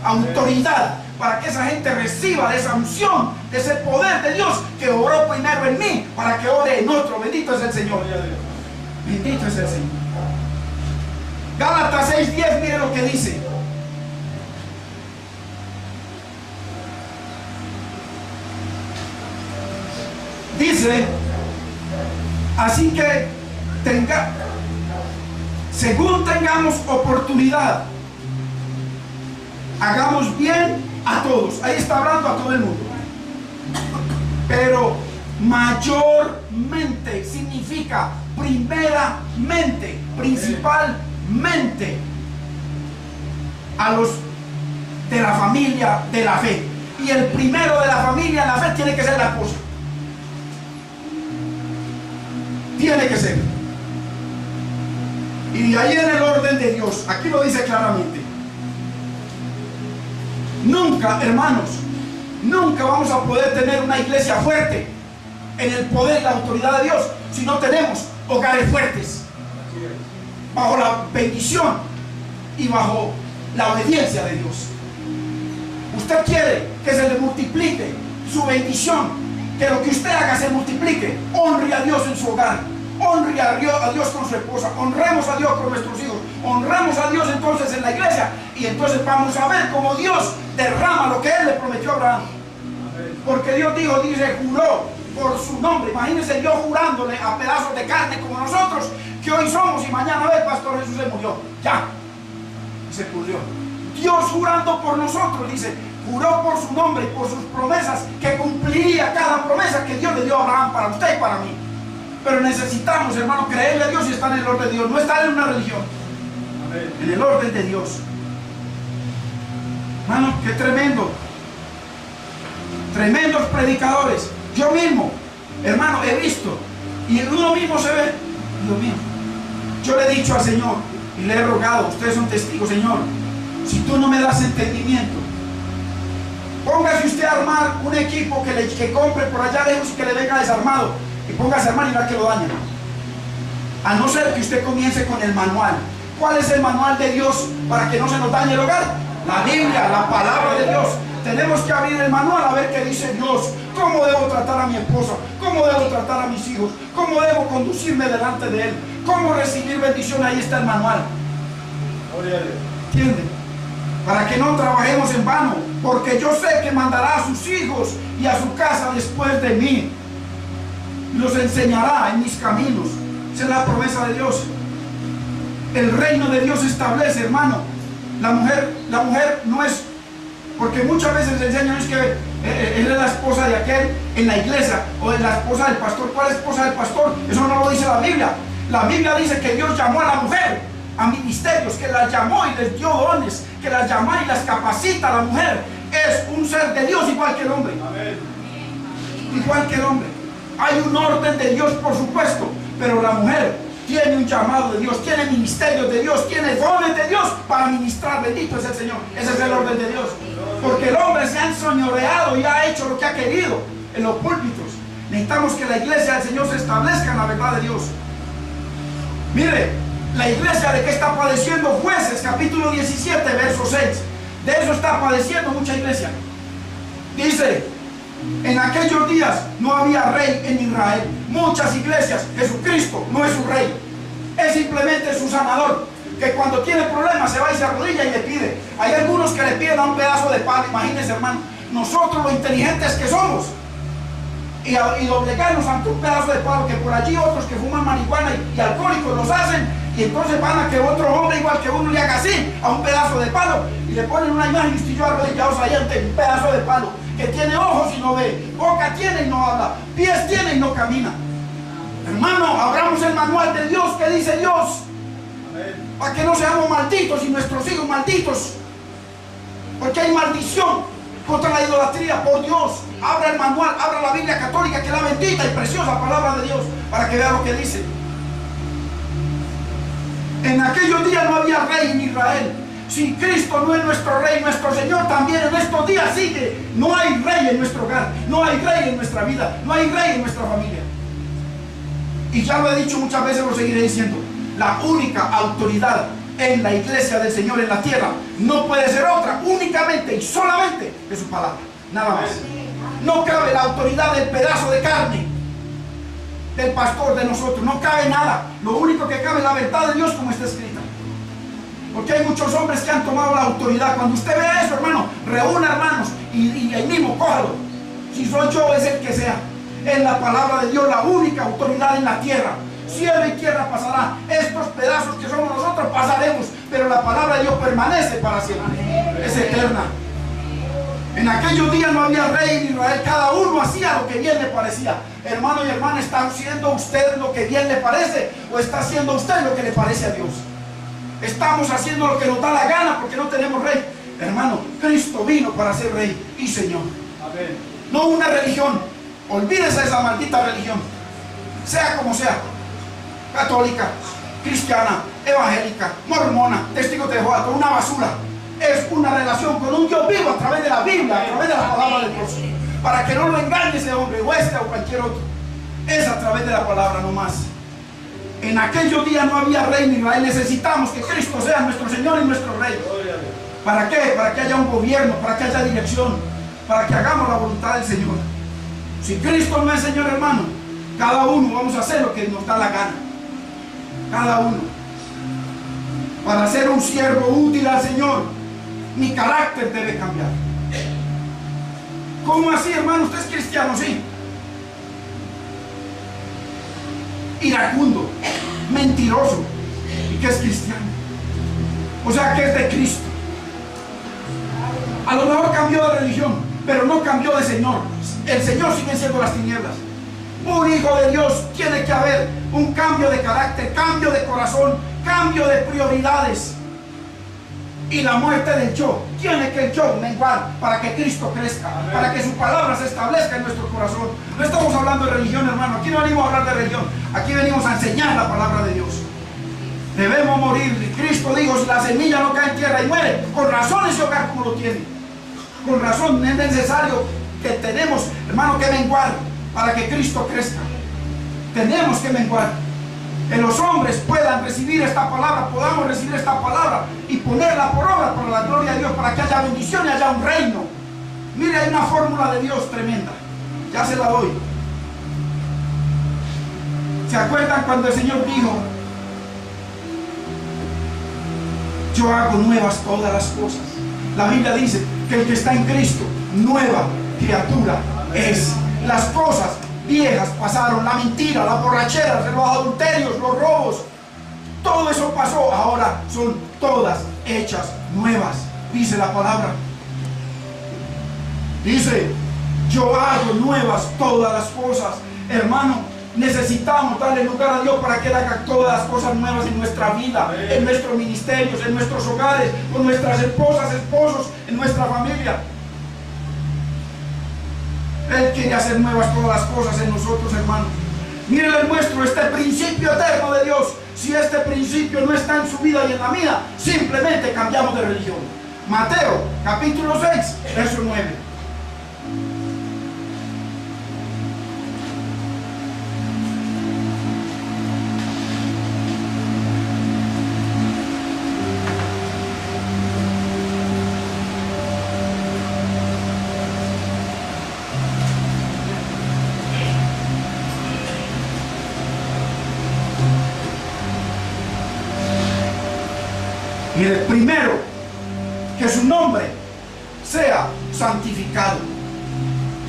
autoridad, para que esa gente reciba de esa unción, de ese poder de Dios que oró primero en mí, para que ore en otro. Bendito es el Señor. Bendito es el Señor. Gálatas 6:10, mire lo que dice. Dice, así que según tengamos oportunidad, hagamos bien a todos. Ahí está hablando a todo el mundo. Pero mayormente significa primeramente, principalmente a los de la familia de la fe. Y el primero de la familia de la fe tiene que ser la esposa. Tiene que ser. Y de ahí en el orden de Dios, aquí lo dice claramente. Nunca, hermanos, nunca vamos a poder tener una iglesia fuerte en el poder y la autoridad de Dios si no tenemos hogares fuertes, bajo la bendición y bajo la obediencia de Dios. Usted quiere que se le multiplique su bendición, que lo que usted haga se multiplique. Honre a Dios en su hogar, honre a Dios con su esposa, honremos a Dios con nuestros hijos, honramos a Dios entonces en la iglesia, y entonces vamos a ver cómo Dios derrama lo que Él le prometió a Abraham. Porque Dios dijo, juró por su nombre. Imagínense Dios jurándole a pedazos de carne como nosotros, que hoy somos, y mañana el pastor Jesús se murió, ya, se pudrió. Dios jurando por nosotros, dice, juró por su nombre y por sus promesas, que cumpliría cada promesa que Dios le dio a Abraham para usted y para mí. Pero necesitamos, hermano, creerle a Dios y estar en el orden de Dios. No estar en una religión. Amén. En el orden de Dios. Hermano, qué tremendo. Tremendos predicadores. Yo mismo, hermano, he visto. Y uno mismo se ve. Dios mío. Yo le he dicho al Señor y le he rogado, ustedes son testigos, Señor, si tú no me das entendimiento, póngase usted a armar un equipo que compre por allá lejos y que le venga desarmado, y póngase a armar y verá que lo daña. A no ser que usted comience con el manual. ¿Cuál es el manual de Dios para que no se nos dañe el hogar? La Biblia, la palabra de Dios. Tenemos que abrir el manual a ver qué dice Dios. ¿Cómo debo tratar a mi esposa? ¿Cómo debo tratar a mis hijos? ¿Cómo debo conducirme delante de Él? ¿Cómo recibir bendición? Ahí está el manual. ¿Entienden? Para que no trabajemos en vano, porque yo sé que mandará a sus hijos y a su casa después de mí. Los enseñará en mis caminos. Esa es la promesa de Dios. El reino de Dios establece, hermano. La mujer no es, porque muchas veces le enseñan es que él es la esposa de aquel en la iglesia, o es la esposa del pastor. ¿Cuál es esposa del pastor? Eso no lo dice la Biblia. La Biblia dice que Dios llamó a la mujer a ministerios, que las llamó y les dio dones, que las llamó y las capacita. La mujer es un ser de Dios igual que el hombre. Amén. Igual que el hombre. Hay un orden de Dios, por supuesto, pero la mujer tiene un llamado de Dios, tiene ministerios de Dios, tiene dones de Dios para ministrar. Bendito es el Señor. Ese es el orden de Dios. Porque el hombre se ha ensoñoreado y ha hecho lo que ha querido en los púlpitos. Necesitamos que la iglesia del Señor se establezca en la verdad de Dios. Mire, la iglesia de qué está padeciendo. Jueces capítulo 17 verso 6. De eso está padeciendo mucha iglesia. Dice: en aquellos días no había rey en Israel. Muchas iglesias, Jesucristo no es su rey, es simplemente su sanador, que cuando tiene problemas se va y se arrodilla y le pide. Hay algunos que le piden a un pedazo de palo. Imagínense, hermano, nosotros lo inteligentes que somos, y doblegarnos ante un pedazo de palo, que por allí otros que fuman marihuana y alcohólicos los hacen, y entonces van a que otro hombre igual que uno le haga así a un pedazo de palo y le ponen una imagen y estoy yo arrodillados ahí ante un pedazo de palo que tiene ojos y no ve, boca tiene y no habla, pies tiene y no camina. Hermano, abramos el manual de Dios. ¿Qué dice Dios? Para que no seamos malditos y nuestros hijos malditos, porque hay maldición contra la idolatría. Por Dios, abra el manual, abra la Biblia católica, que es la bendita y preciosa palabra de Dios, para que vea lo que dice. En aquellos días no había rey en Israel. Si Cristo no es nuestro rey, nuestro Señor, también en estos días sigue. No hay rey en nuestro hogar, no hay rey en nuestra vida, no hay rey en nuestra familia. Y ya lo he dicho muchas veces, lo seguiré diciendo: la única autoridad en la iglesia del Señor en la tierra no puede ser otra, únicamente y solamente de su palabra, nada más. No cabe la autoridad del pedazo de carne, del pastor, de nosotros, no cabe nada. Lo único que cabe es la verdad de Dios, como está escrita. Porque hay muchos hombres que han tomado la autoridad. Cuando usted vea eso, hermano, reúna hermanos y ahí mismo cójalo. Si soy yo, es el que sea. Es la palabra de Dios la única autoridad en la tierra. Cielo y tierra pasará, estos pedazos que somos nosotros pasaremos, pero la palabra de Dios permanece para siempre, es eterna. En aquellos días no había rey en Israel, cada uno hacía lo que bien le parecía. Hermano y hermana, ¿está haciendo usted lo que bien le parece, o está haciendo usted lo que le parece a Dios? Estamos haciendo lo que nos da la gana porque no tenemos rey. Hermano, Cristo vino para ser rey y Señor. Amén. No una religión. Olvídese de esa maldita religión, sea como sea, católica, cristiana, evangélica, mormona, testigo de Jehová, una basura. Es una relación con un Dios vivo a través de la Biblia, a través de la palabra de Dios, para que no lo engañe ese hombre o este o cualquier otro. Es a través de la palabra, no más. En aquellos días no había rey en Israel. Necesitamos que Cristo sea nuestro Señor y nuestro Rey. ¿Para qué? Para que haya un gobierno, para que haya dirección, para que hagamos la voluntad del Señor. Si Cristo no es Señor, hermano, cada uno vamos a hacer lo que nos da la gana. Cada uno. Para ser un siervo útil al Señor, mi carácter debe cambiar. ¿Cómo así, hermano? Usted es cristiano, sí. Iracundo, mentiroso, y que es cristiano. O sea, que es de Cristo. A lo mejor cambió de religión, pero no cambió de Señor. El Señor sigue siendo las tinieblas. un hijo de Dios, tiene que haber un cambio de carácter, cambio de corazón, cambio de prioridades. Y la muerte del yo, tiene que el yo menguar para que Cristo crezca, para que su palabra se establezca en nuestro corazón. No estamos hablando de religión, hermano. Aquí no venimos a hablar de religión, aquí venimos a enseñar la palabra de Dios. Debemos morir. Cristo dijo, si la semilla no cae en tierra y muere, con razón ese hogar como lo tiene. Con razón es necesario que tenemos, hermano, que menguar para que Cristo crezca. Tenemos que menguar. Que los hombres puedan recibir esta palabra, podamos recibir esta palabra y ponerla por obra para la gloria de Dios, para que haya bendición y haya un reino. Mire, hay una fórmula de Dios tremenda. Ya se la doy. ¿Se acuerdan cuando el Señor dijo: yo hago nuevas todas las cosas? La Biblia dice que el que está en Cristo, nueva criatura es. Las cosas viejas pasaron, la mentira, las borracheras, los adulterios, los robos, todo eso pasó, ahora son todas hechas nuevas, dice la palabra. Dice: yo hago nuevas todas las cosas. Hermano, necesitamos darle lugar a Dios para que Él haga todas las cosas nuevas en nuestra vida, en nuestros ministerios, en nuestros hogares, con nuestras esposas, esposos, en nuestra familia. Él quiere hacer nuevas todas las cosas en nosotros, hermano. Miren, les muestro este principio eterno de Dios. Si este principio no está en su vida y en la mía, simplemente cambiamos de religión. Mateo, capítulo 6, verso 9. Mire, primero, que su nombre sea santificado.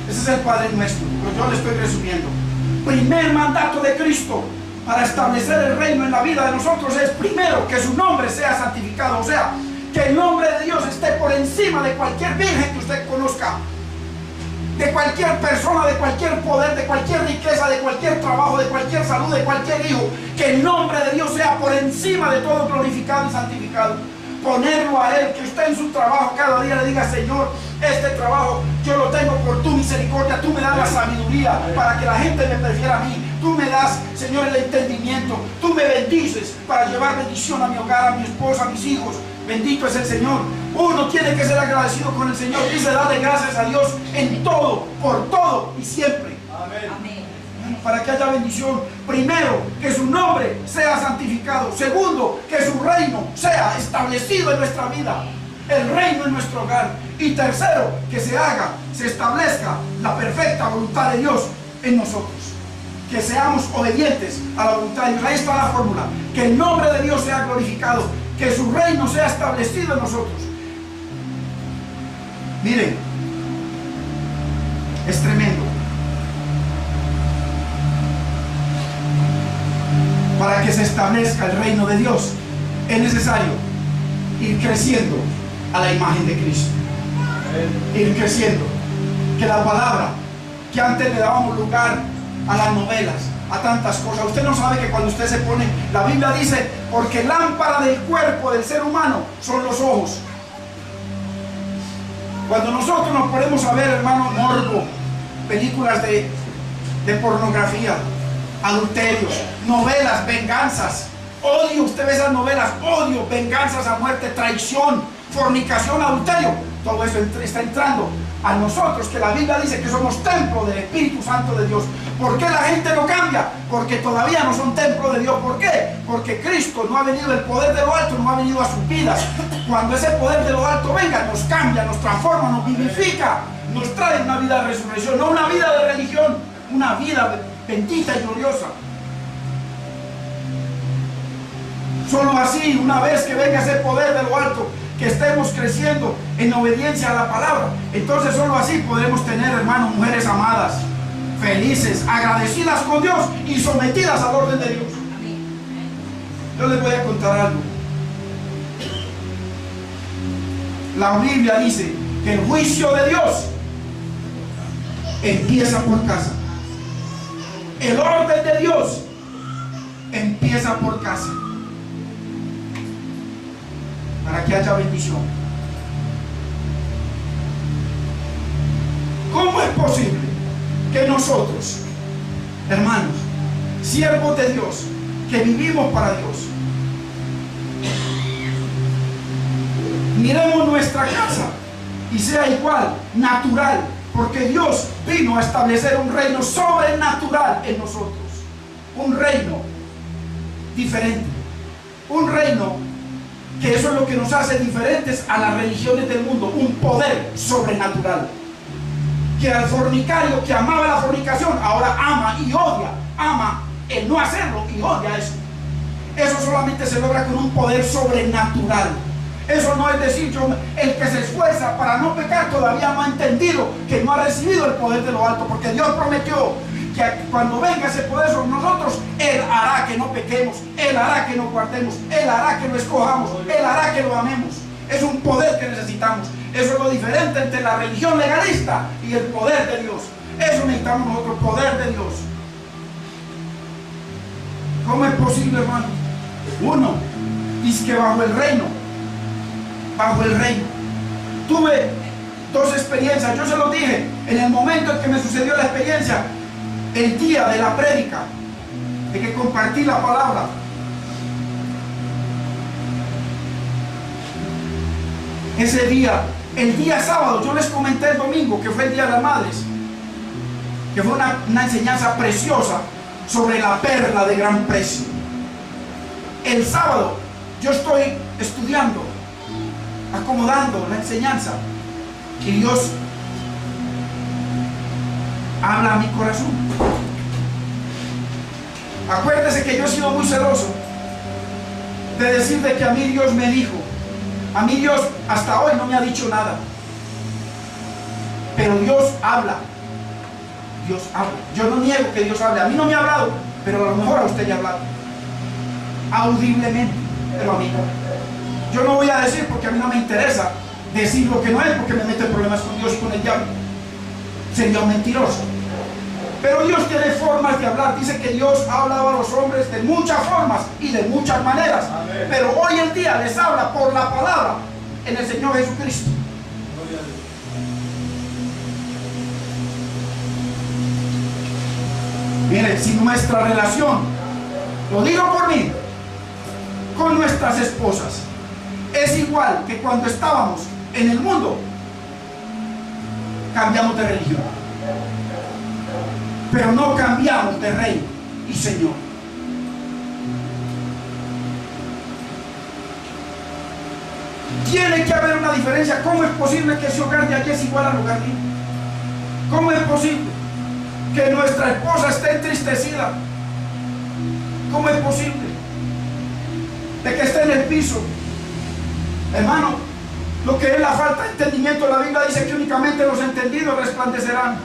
Ese es el Padre Nuestro, pero yo le estoy resumiendo. Primer mandato de Cristo para establecer el reino en la vida de nosotros es primero que su nombre sea santificado. O sea, que el nombre de Dios esté por encima de cualquier virgen que usted conozca, de cualquier persona, de cualquier poder, de cualquier riqueza, de cualquier trabajo, de cualquier salud, de cualquier hijo. Que el nombre de Dios sea por encima de todo glorificado y santificado. Ponerlo a Él, que usted en su trabajo cada día le diga: Señor, este trabajo yo lo tengo por tu misericordia. Tú me das la sabiduría para que la gente me prefiera a mí. Tú me das, Señor, el entendimiento. Tú me bendices para llevar bendición a mi hogar, a mi esposa, a mis hijos. Bendito es el Señor. Uno tiene que ser agradecido con el Señor. Dice: darle gracias a Dios en todo, por todo y siempre. Amén. Amén. Para que haya bendición. Primero, que su nombre sea santificado. Segundo, que su reino sea establecido en nuestra vida, el reino en nuestro hogar. Y tercero, que se establezca la perfecta voluntad de Dios en nosotros. Que seamos obedientes a la voluntad de Dios. Ahí está la fórmula. Que el nombre de Dios sea glorificado, que su reino sea establecido en nosotros. Miren, es tremendo. Para que se establezca el reino de Dios, es necesario ir creciendo a la imagen de Cristo. Ir creciendo. Que la palabra, que antes le dábamos lugar a las novelas, a tantas cosas. Usted no sabe que cuando usted se pone, la Biblia dice: porque lámpara del cuerpo del ser humano son los ojos. Cuando nosotros nos ponemos a ver, hermano, morbo, películas de pornografía, adulterios, novelas, venganzas, odio, usted ve esas novelas, odio, venganzas a muerte, traición, fornicación, adulterio, todo eso está entrando a nosotros, que la Biblia dice que somos templo del Espíritu Santo de Dios. ¿Por qué la gente no cambia? Porque todavía no son templo de Dios. ¿Por qué? Porque Cristo no ha venido, el poder de lo alto no ha venido a sus vidas. Cuando ese poder de lo alto venga, nos cambia, nos transforma, nos vivifica, nos trae una vida de resurrección, no una vida de religión, una vida bendita y gloriosa. Solo así, una vez que venga ese poder de lo alto, que estemos creciendo en obediencia a la palabra, entonces solo así podremos tener, hermanos, mujeres amadas, felices, agradecidas con Dios y sometidas al orden de Dios. Yo les voy a contar algo. La Biblia dice que el juicio de Dios empieza por casa. El orden de Dios empieza por casa, para que haya bendición. ¿Cómo es posible que nosotros, hermanos, siervos de Dios, que vivimos para Dios, miremos nuestra casa y sea igual, natural? Porque Dios vino a establecer un reino sobrenatural en nosotros, un reino diferente, un reino que eso es lo que nos hace diferentes a las religiones del mundo, un poder sobrenatural. Que al fornicario que amaba la fornicación ahora ama y odia, ama el no hacerlo y odia eso. Eso solamente se logra con un poder sobrenatural. Eso no es decir, el que se esfuerza para no pecar todavía no ha entendido que no ha recibido el poder de lo alto, porque Dios prometió que cuando venga ese poder sobre nosotros, Él hará que no pequemos, Él hará que no guardemos, Él hará que lo escojamos, Él hará que lo amemos. Es un poder que necesitamos. Eso es lo diferente entre la religión legalista y el poder de Dios. Eso necesitamos nosotros, poder de Dios. ¿Cómo es posible, hermano? Uno dice que bajo el reino, tuve dos experiencias. Yo se lo dije en el momento en que me sucedió la experiencia, el día de la prédica, de que compartí la palabra. Ese día, el día sábado, yo les comenté el domingo, que fue el Día de las Madres, que fue una enseñanza preciosa sobre la perla de gran precio. El sábado yo estoy estudiando, acomodando la enseñanza, y Dios habla a mi corazón. Acuérdese que yo he sido muy celoso de decir de que a mí Dios me dijo. A mí Dios hasta hoy no me ha dicho nada, pero Dios habla. Dios habla. Yo no niego que Dios hable. A mí no me ha hablado, pero a lo mejor a usted le ha hablado audiblemente, pero a mí no. Yo no voy a decir, porque a mí no me interesa decir lo que no es, porque me mete en problemas con Dios y con el diablo. Sería un mentiroso. Pero Dios tiene formas de hablar. Dice que Dios ha hablado a los hombres de muchas formas y de muchas maneras. Amén. Pero hoy en día les habla por la palabra en el Señor Jesucristo. Miren, si nuestra relación, lo digo por mí, con nuestras esposas es igual que cuando estábamos en el mundo, cambiamos de religión, pero no cambiamos de rey y Señor. Tiene que haber una diferencia. ¿Cómo es posible que ese hogar de aquí es igual al hogar mío? ¿Cómo es posible que nuestra esposa esté entristecida? ¿Cómo es posible de que esté en el piso? Hermano, lo que es la falta de entendimiento, la Biblia dice que únicamente los entendidos resplandecerán.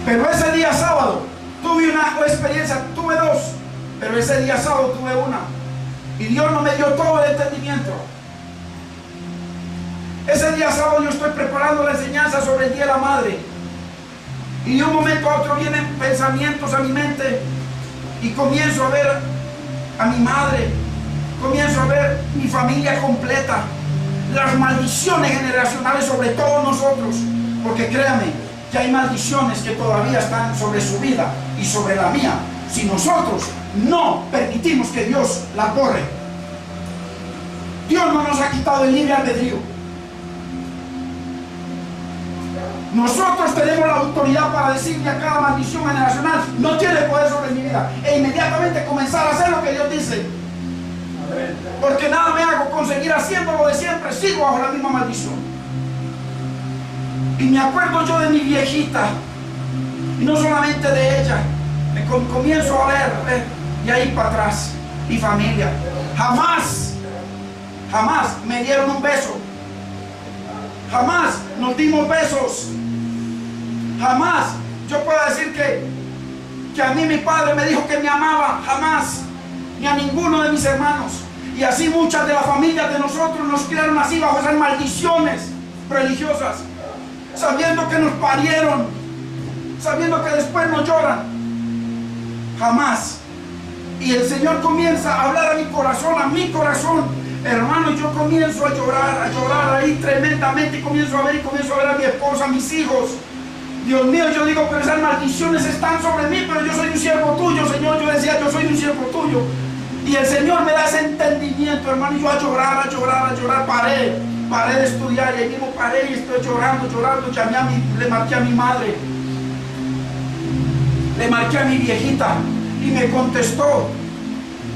Pero ese día sábado tuve una experiencia, tuve dos, pero ese día sábado tuve una, y Dios no me dio todo el entendimiento. Ese día sábado yo estoy preparando la enseñanza sobre el Día de la Madre, y de un momento a otro vienen pensamientos a mi mente, y comienzo a ver a mi madre, comienzo a ver mi familia completa, las maldiciones generacionales sobre todos nosotros, porque créame que hay maldiciones que todavía están sobre su vida y sobre la mía, si nosotros no permitimos que Dios las borre. Dios no nos ha quitado el libre albedrío. Nosotros tenemos la autoridad para decirle a cada maldición generacional: no tiene poder sobre mi vida, e inmediatamente comenzar a hacer lo que Dios dice. Porque nada me hago con seguir haciendo lo de siempre, sigo bajo la misma maldición. Y me acuerdo yo de mi viejita, y no solamente de ella, comienzo a ver de ahí para atrás, mi familia. Jamás me dieron un beso, jamás nos dimos besos, jamás yo puedo decir que a mí mi padre me dijo que me amaba, jamás, ni a ninguno de mis hermanos. Y así muchas de las familias de nosotros nos criaron así, bajo esas maldiciones religiosas, sabiendo que nos parieron sabiendo que después no lloran. Jamás. Y el Señor comienza a hablar a mi corazón, hermano, y yo comienzo a llorar ahí tremendamente, y comienzo a ver a mi esposa, a mis hijos. Dios mío, yo digo, pero esas maldiciones están sobre mí, pero yo soy un siervo tuyo, Señor. Yo decía, yo soy un siervo tuyo. Y el Señor me da ese entendimiento, hermano, y yo a llorar, paré de estudiar, y ahí mismo paré y estoy llorando, le marqué a mi madre, le marqué a mi viejita, y me contestó,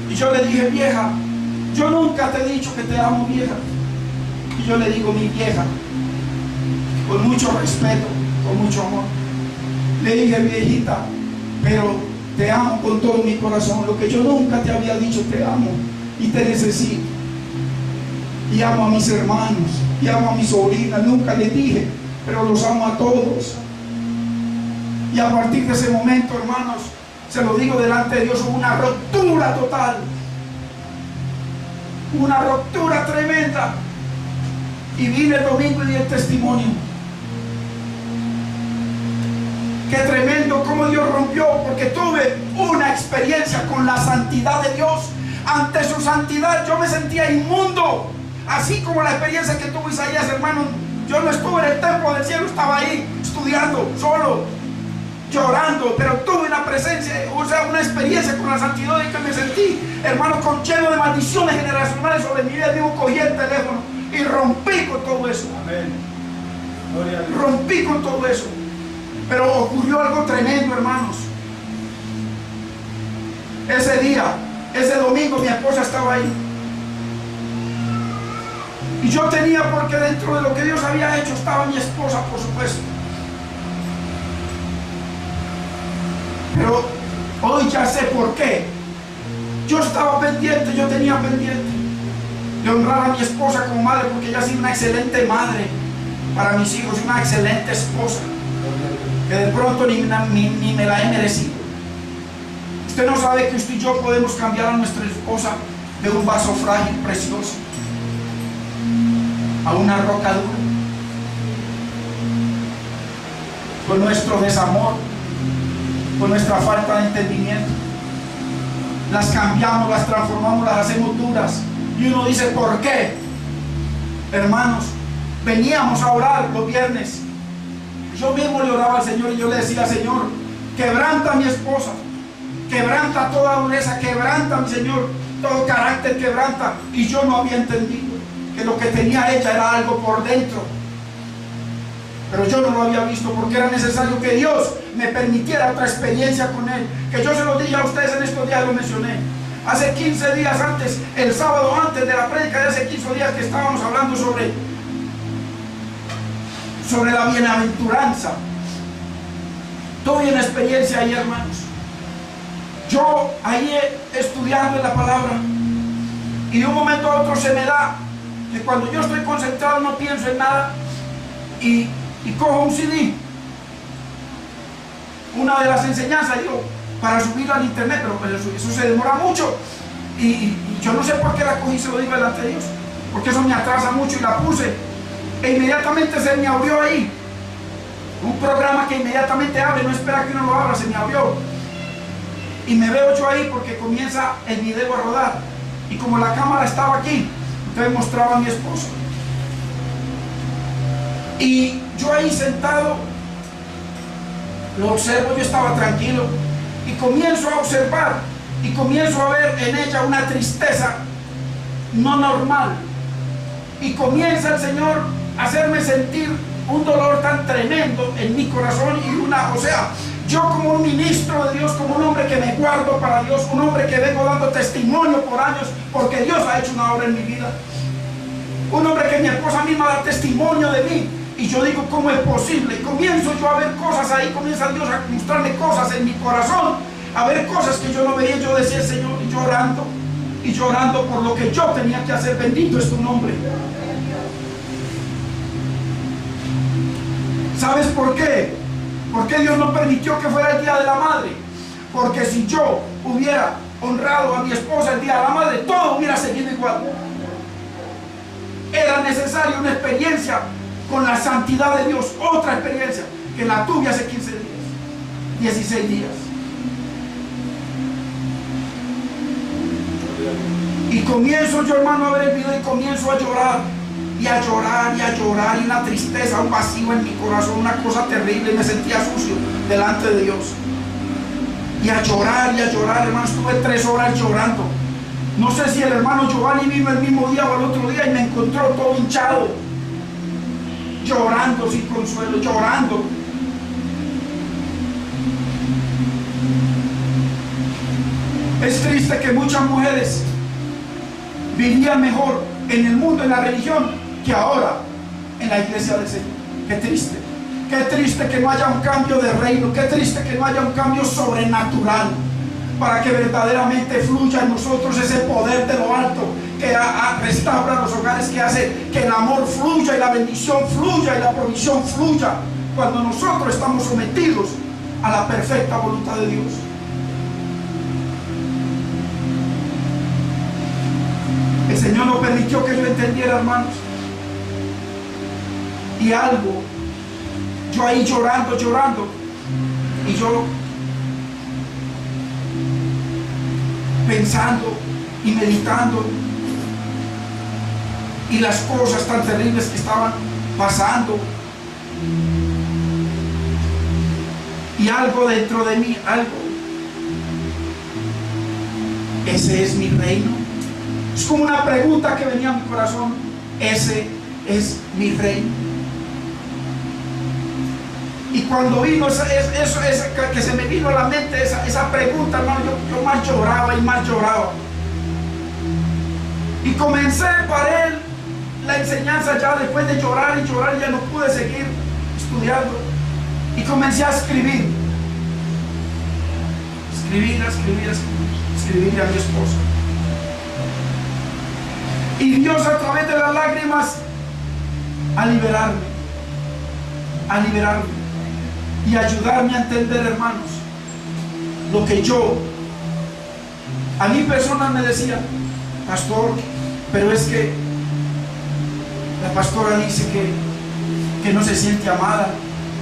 y yo le dije, vieja, yo nunca te he dicho que te amo, vieja. Y yo le digo, mi vieja, con mucho respeto, con mucho amor, le dije, viejita, pero te amo con todo mi corazón. Lo que yo nunca te había dicho, te amo y te necesito. Y amo a mis hermanos, y amo a mis sobrinas. Nunca les dije, pero los amo a todos. Y a partir de ese momento, hermanos, se lo digo delante de Dios, hubo una ruptura total, una ruptura tremenda. Y vine el domingo y di el testimonio. Qué tremendo cómo Dios rompió, porque tuve una experiencia con la santidad de Dios. Ante su santidad yo me sentía inmundo, así como la experiencia que tuvo Isaías, hermano. Yo no estuve en el templo del cielo, estaba ahí estudiando, solo, llorando, pero tuve una presencia, o sea, una experiencia con la santidad, en que me sentí, hermano, con lleno de maldiciones generacionales sobre mi vida. Digo, cogí el teléfono y rompí con todo eso. Amén. Rompí con todo eso. Pero ocurrió algo tremendo, hermanos. Ese día, ese domingo, mi esposa estaba ahí. Y yo tenía, porque dentro de lo que Dios había hecho estaba mi esposa, por supuesto. Pero hoy ya sé por qué. Yo estaba pendiente, yo tenía pendiente de honrar a mi esposa como madre, porque ella ha sido una excelente madre para mis hijos, una excelente esposa, que de pronto ni me la he merecido. Usted no sabe que usted y yo podemos cambiar a nuestra esposa de un vaso frágil, precioso, a una roca dura, con nuestro desamor, con nuestra falta de entendimiento. Las cambiamos, las transformamos, las hacemos duras. Y uno dice, ¿por qué? Hermanos, veníamos a orar los viernes. Yo mismo le oraba al Señor y yo le decía, Señor, quebranta a mi esposa, quebranta toda dureza, quebranta, mi Señor, todo carácter, quebranta. Y yo no había entendido que lo que tenía ella era algo por dentro, pero yo no lo había visto, porque era necesario que Dios me permitiera otra experiencia con Él. Que yo se lo dije a ustedes en estos días, lo mencioné hace 15 días antes, el sábado antes de la prédica de hace 15 días, que estábamos hablando sobre la bienaventuranza. Tuve una experiencia ahí, hermanos. Yo ahí estudiando en la palabra, y de un momento a otro se me da que cuando yo estoy concentrado no pienso en nada, y cojo un CD, una de las enseñanzas, yo, para subirlo al internet, pero pues eso se demora mucho, y yo no sé por qué la cogí, se lo digo delante de Dios, porque eso me atrasa mucho, y la puse, e inmediatamente se me abrió ahí un programa que inmediatamente abre, no espera que uno lo abra, se me abrió, y me veo yo ahí porque comienza el video a rodar, y como la cámara estaba aquí, entonces mostraba a mi esposa, y yo ahí sentado lo observo. Yo estaba tranquilo y comienzo a observar y comienzo a ver en ella una tristeza no normal, y comienza el Señor a hacerme sentir un dolor tan tremendo en mi corazón, y yo como un ministro de Dios, como un hombre que me guardo para Dios, un hombre que vengo dando testimonio por años, porque Dios ha hecho una obra en mi vida, un hombre que mi esposa misma da testimonio de mí, y yo digo, ¿cómo es posible? Y comienzo yo a ver cosas ahí, comienza Dios a mostrarme cosas en mi corazón, a ver cosas que yo no veía. Yo decía, Señor, y llorando por lo que yo tenía que hacer. Bendito es tu nombre. ¿Sabes por qué? ¿Por qué Dios no permitió que fuera el Día de la Madre? Porque si yo hubiera honrado a mi esposa el Día de la Madre, todo hubiera seguido igual. Era necesaria una experiencia con la santidad de Dios, otra experiencia que la tuve hace 15 días. 16 días. Y comienzo yo, hermano, a ver el video y comienzo a llorar. Y a llorar y a llorar, y una tristeza, un vacío en mi corazón, una cosa terrible. Me sentía sucio delante de Dios. Y a llorar, hermano. Estuve 3 horas llorando. No sé si el hermano Giovanni vino el mismo día o el otro día y me encontró todo hinchado, llorando sin consuelo, llorando. Es triste que muchas mujeres vivían mejor en el mundo, en la religión, que ahora en la iglesia del Señor. Qué triste. Qué triste que no haya un cambio de reino. Qué triste que no haya un cambio sobrenatural para que verdaderamente fluya en nosotros ese poder de lo alto que restaura los hogares, que hace que el amor fluya y la bendición fluya y la provisión fluya cuando nosotros estamos sometidos a la perfecta voluntad de Dios. El Señor no permitió que yo entendiera, hermanos. Y algo, yo ahí llorando, y yo pensando y meditando, y las cosas tan terribles que estaban pasando, y algo dentro de mí, ese es mi reino. Es como una pregunta que venía a mi corazón. Ese es mi reino. Y cuando vino eso que se me vino a la mente, esa pregunta, hermano, yo más lloraba y más lloraba. Y comencé, paré la enseñanza ya después de llorar y llorar, ya no pude seguir estudiando. Y comencé a escribir a mi esposa. Y Dios, a través de las lágrimas, a liberarme y ayudarme a entender, hermanos, lo que a mí personas me decían: pastor, pero es que la pastora dice que no se siente amada.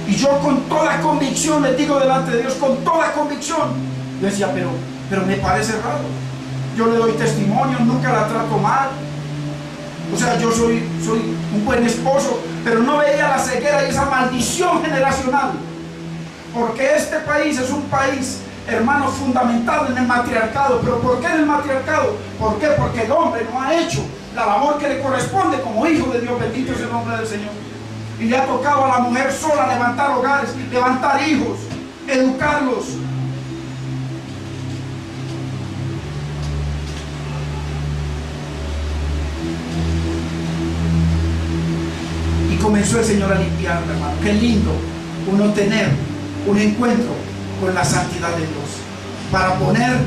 Y yo con toda convicción, les digo delante de Dios, con toda convicción, yo decía, pero me parece raro. Yo le doy testimonio, nunca la trato mal. O sea, yo soy un buen esposo, pero no veía la ceguera y esa maldición generacional. Porque este país es un país, hermano, fundamentado en el matriarcado. ¿Pero por qué en el matriarcado? ¿Por qué? Porque el hombre no ha hecho la labor que le corresponde como hijo de Dios. Bendito es el nombre del Señor. Y le ha tocado a la mujer sola levantar hogares, levantar hijos, educarlos. Y comenzó el Señor a limpiarme, hermano. Qué lindo uno tener un encuentro con la santidad de Dios, para poner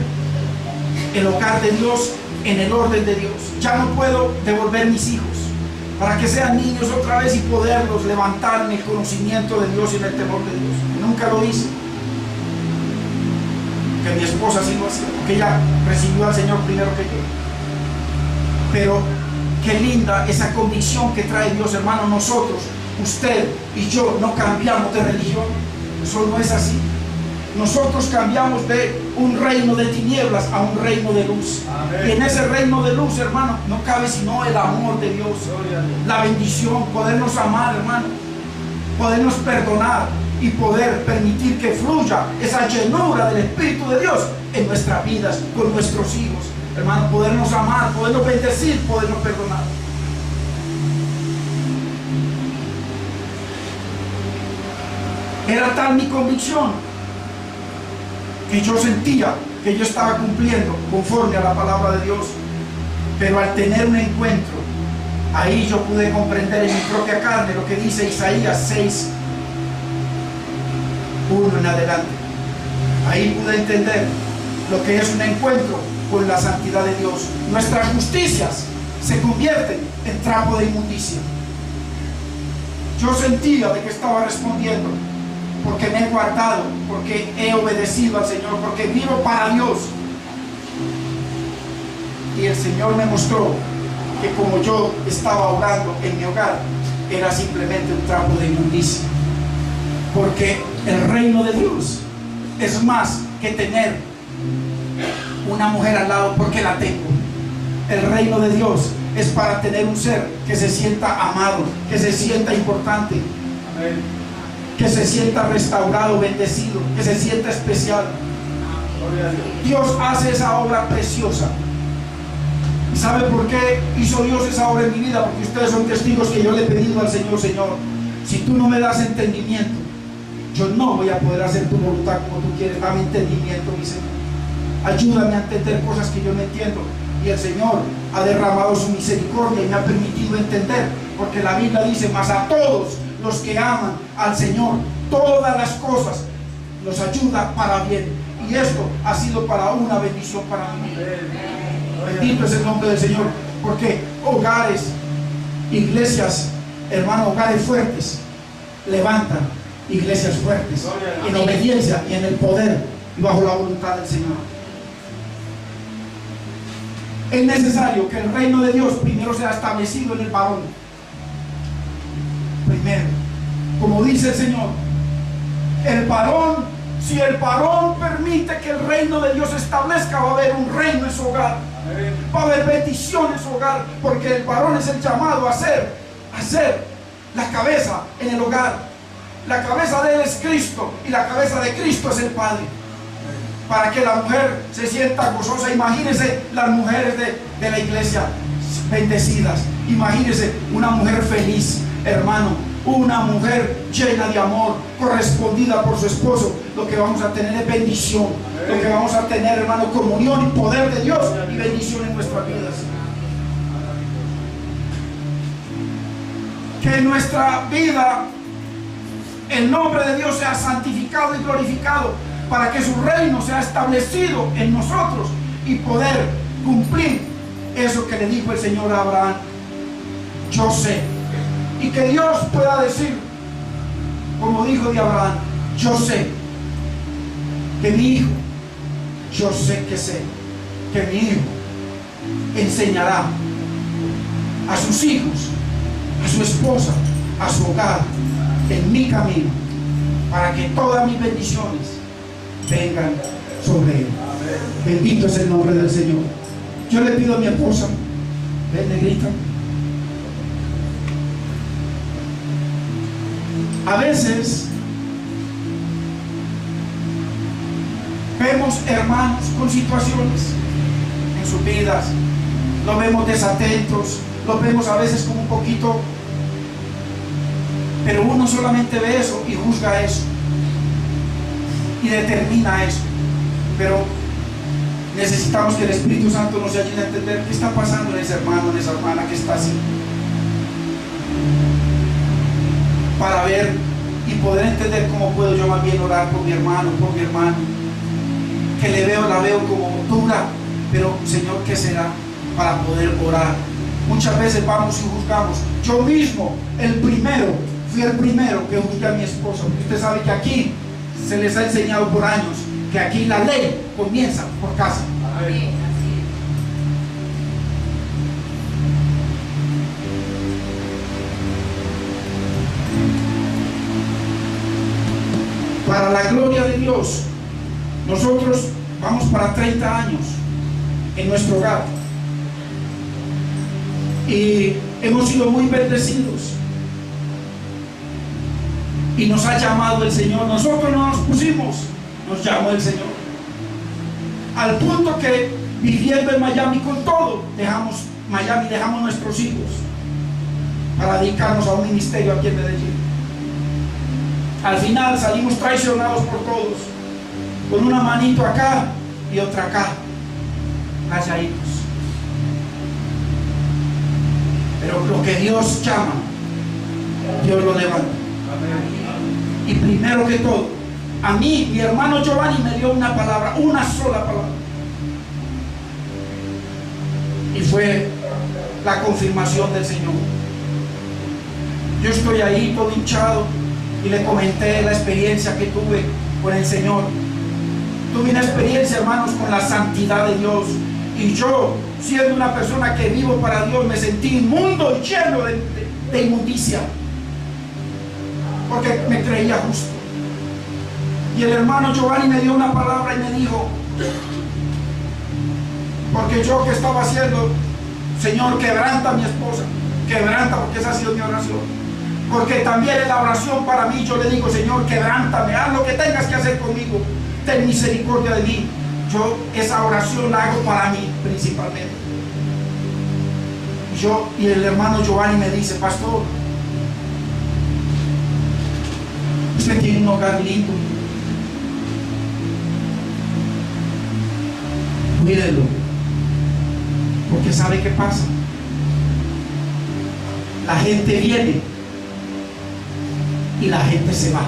el hogar de Dios en el orden de Dios. Ya no puedo devolver mis hijos para que sean niños otra vez y poderlos levantar en el conocimiento de Dios y en el temor de Dios. Nunca lo hice, que mi esposa sí lo hacía, porque ella recibió al Señor primero que yo. Pero qué linda esa convicción que trae Dios, hermano. Nosotros, usted y yo, no cambiamos de religión. Eso no es así. Nosotros cambiamos de un reino de tinieblas a un reino de luz. Amén. Y en ese reino de luz, hermano, no cabe sino el amor de Dios, la bendición, podernos amar, hermano, podernos perdonar y poder permitir que fluya esa llenura del Espíritu de Dios en nuestras vidas, con nuestros hijos, hermano, podernos amar, podernos bendecir, podernos perdonar. Era tal mi convicción que yo sentía que yo estaba cumpliendo conforme a la palabra de Dios. Pero al tener un encuentro, ahí yo pude comprender en mi propia carne lo que dice Isaías 6, 1 en adelante. Ahí pude entender lo que es un encuentro con la santidad de Dios. Nuestras justicias se convierten en trapo de inmundicia. Yo sentía de que estaba respondiendo, porque me he guardado, porque he obedecido al Señor, porque vivo para Dios. Y el Señor me mostró que como yo estaba orando en mi hogar, era simplemente un trapo de inmundicia. Porque el reino de Dios es más que tener una mujer al lado porque la tengo. El reino de Dios es para tener un ser que se sienta amado, que se sienta importante, que se sienta restaurado, bendecido, que se sienta especial. Dios hace esa obra preciosa. ¿Y sabe por qué hizo Dios esa obra en mi vida? Porque ustedes son testigos que yo le he pedido al Señor: Señor, si tú no me das entendimiento, yo no voy a poder hacer tu voluntad como tú quieres. Dame entendimiento, mi Señor. Ayúdame a entender cosas que yo no entiendo. Y el Señor ha derramado su misericordia y me ha permitido entender, porque la Biblia dice: mas a todos los que aman al Señor, todas las cosas los ayuda para bien. Y esto ha sido para una bendición para mí. Bendito es el nombre del Señor, porque hogares, iglesias, hermanos, hogares fuertes levantan iglesias fuertes en obediencia y en el poder y bajo la voluntad del Señor. Es necesario que el reino de Dios primero sea establecido en el varón. Primero, como dice el Señor, el varón, si el varón permite que el reino de Dios se establezca, va a haber un reino en su hogar, va a haber bendición en su hogar, porque el varón es el llamado a ser la cabeza en el hogar. La cabeza de él es Cristo y la cabeza de Cristo es el Padre. Para que la mujer se sienta gozosa. Imagínense las mujeres de la iglesia bendecidas. Imagínense una mujer feliz, hermano, una mujer llena de amor, correspondida por su esposo. Lo que vamos a tener es bendición. Lo que vamos a tener, hermano, comunión y poder de Dios y bendición en nuestras vidas. Que en nuestra vida el nombre de Dios sea santificado y glorificado, para que su reino sea establecido en nosotros y poder cumplir eso que le dijo el Señor a Abraham: yo sé. Y que Dios pueda decir, como dijo de Abraham: yo sé que mi hijo, yo sé que mi hijo enseñará a sus hijos, a su esposa, a su hogar, en mi camino, para que todas mis bendiciones vengan sobre él. Bendito es el nombre del Señor. Yo le pido a mi esposa, ven, negrita. A veces vemos hermanos con situaciones en sus vidas, los vemos desatentos, los vemos a veces como un poquito, pero uno solamente ve eso y juzga eso y determina eso. Pero necesitamos que el Espíritu Santo nos ayude a entender qué está pasando en ese hermano, en esa hermana que está así, para ver y poder entender cómo puedo yo más bien orar por mi hermano, por mi hermano, que la veo como dura, pero Señor, ¿qué será? Para poder orar. Muchas veces vamos y juzgamos. Yo mismo, fui el primero que juzgué a mi esposa, porque usted sabe que aquí se les ha enseñado por años que aquí la ley comienza por casa. Amén. Para la gloria de Dios, nosotros vamos para 30 años en nuestro hogar y hemos sido muy bendecidos. Y nos ha llamado el Señor. Nosotros no nos pusimos, nos llamó el Señor. Al punto que viviendo en Miami con todo, dejamos Miami, dejamos nuestros hijos para dedicarnos a un ministerio aquí en Medellín. Al final salimos traicionados por todos, con una manito acá y otra acá, calladitos. Pero lo que Dios llama, Dios lo levanta. Y primero que todo, a mí, mi hermano Giovanni me dio una palabra, una sola palabra, y fue la confirmación del Señor. Yo estoy ahí todo hinchado y le comenté la experiencia que tuve con el Señor. Tuve una experiencia, hermanos, con la santidad de Dios, y yo, siendo una persona que vivo para Dios, me sentí inmundo y lleno de inmundicia, porque me creía justo. Y el hermano Giovanni me dio una palabra y me dijo, porque yo que estaba haciendo, Señor, quebranta a mi esposa, quebranta, porque esa ha sido mi oración. Porque también en la oración para mí yo le digo, Señor, quebrántame, haz lo que tengas que hacer conmigo, ten misericordia de mí. Yo esa oración la hago para mí principalmente. Y el hermano Giovanni me dice, pastor, usted tiene un hogar lindo, cuídelo, porque ¿sabe qué pasa? La gente viene y la gente se va.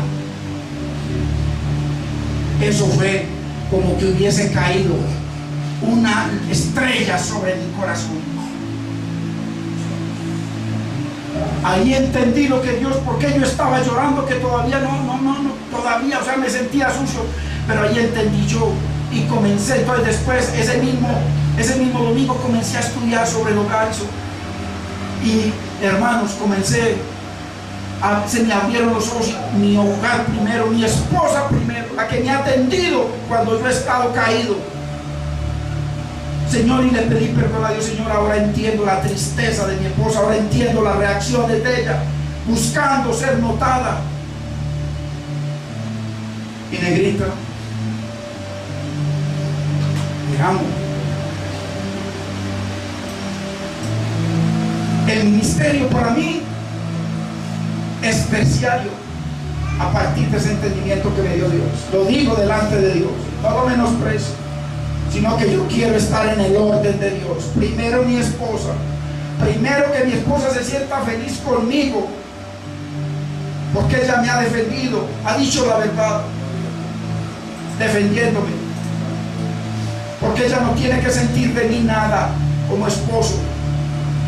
Eso fue como que hubiese caído una estrella sobre mi corazón. Ahí entendí lo que Dios, porque yo estaba llorando, que todavía todavía, o sea, me sentía sucio, pero ahí entendí yo y comencé. Entonces después, ese mismo domingo comencé a estudiar sobre el hogar. Y hermanos, se me abrieron los ojos. Mi hogar primero, mi esposa primero, la que me ha atendido cuando yo he estado caído. Señor, y le pedí perdón a Dios. Señor, ahora entiendo la tristeza de mi esposa, ahora entiendo las reacciones de ella, buscando ser notada. Y negrita, te amo. El ministerio para mí es terciario a partir de ese entendimiento que me dio Dios. Lo digo delante de Dios, no lo menosprecio, sino que yo quiero estar en el orden de Dios. Primero mi esposa, primero que mi esposa se sienta feliz conmigo, porque ella me ha defendido, ha dicho la verdad, defendiéndome, porque ella no tiene que sentir de mí nada como esposo,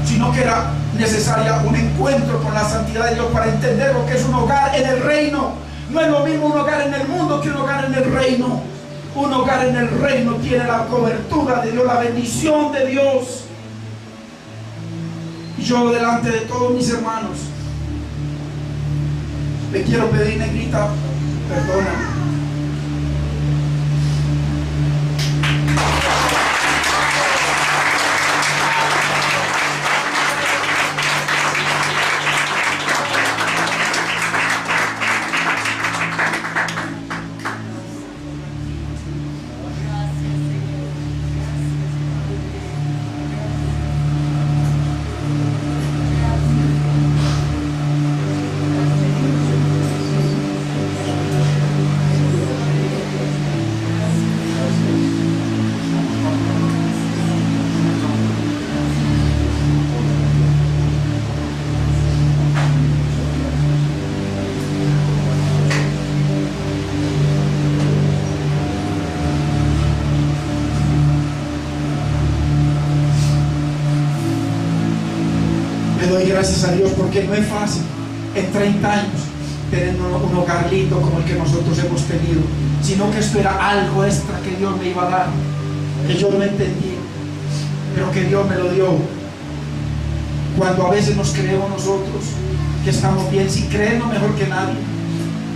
sino que era necesaria un encuentro con la santidad de Dios para entender lo que es un hogar en el reino. No es lo mismo un hogar en el mundo que un hogar en el reino. Un hogar en el reino tiene la cobertura de Dios, la bendición de Dios. Y yo delante de todos mis hermanos le quiero pedir, negrita, perdóname. Gracias a Dios, porque no es fácil en 30 años tener un hogar lindo como el que nosotros hemos tenido, sino que esto era algo extra que Dios me iba a dar, que yo no entendía, pero que Dios me lo dio. Cuando a veces nos creemos nosotros que estamos bien, sin creernos mejor que nadie,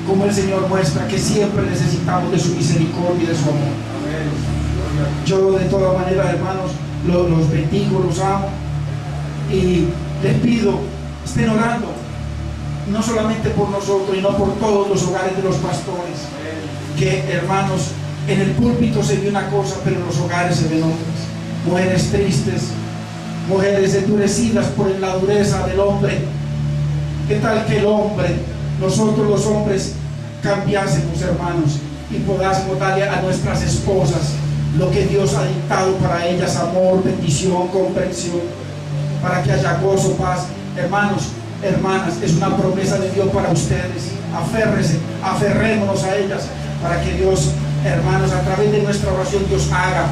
como el Señor muestra que siempre necesitamos de su misericordia y de su amor. Yo de todas maneras, hermanos, los bendigo, los amo, y les pido, estén orando, no solamente por nosotros, y no por todos los hogares de los pastores, que, hermanos, en el púlpito se ve una cosa, pero en los hogares se ven otras. Mujeres tristes, mujeres endurecidas por la dureza del hombre. ¿Qué tal que el hombre, nosotros los hombres, cambiásemos, hermanos, y podásemos darle a nuestras esposas lo que Dios ha dictado para ellas: amor, bendición, comprensión, para que haya gozo, paz? Hermanos, hermanas, es una promesa de Dios para ustedes. Aférrense, aferrémonos a ellas, para que Dios, hermanos, a través de nuestra oración, Dios haga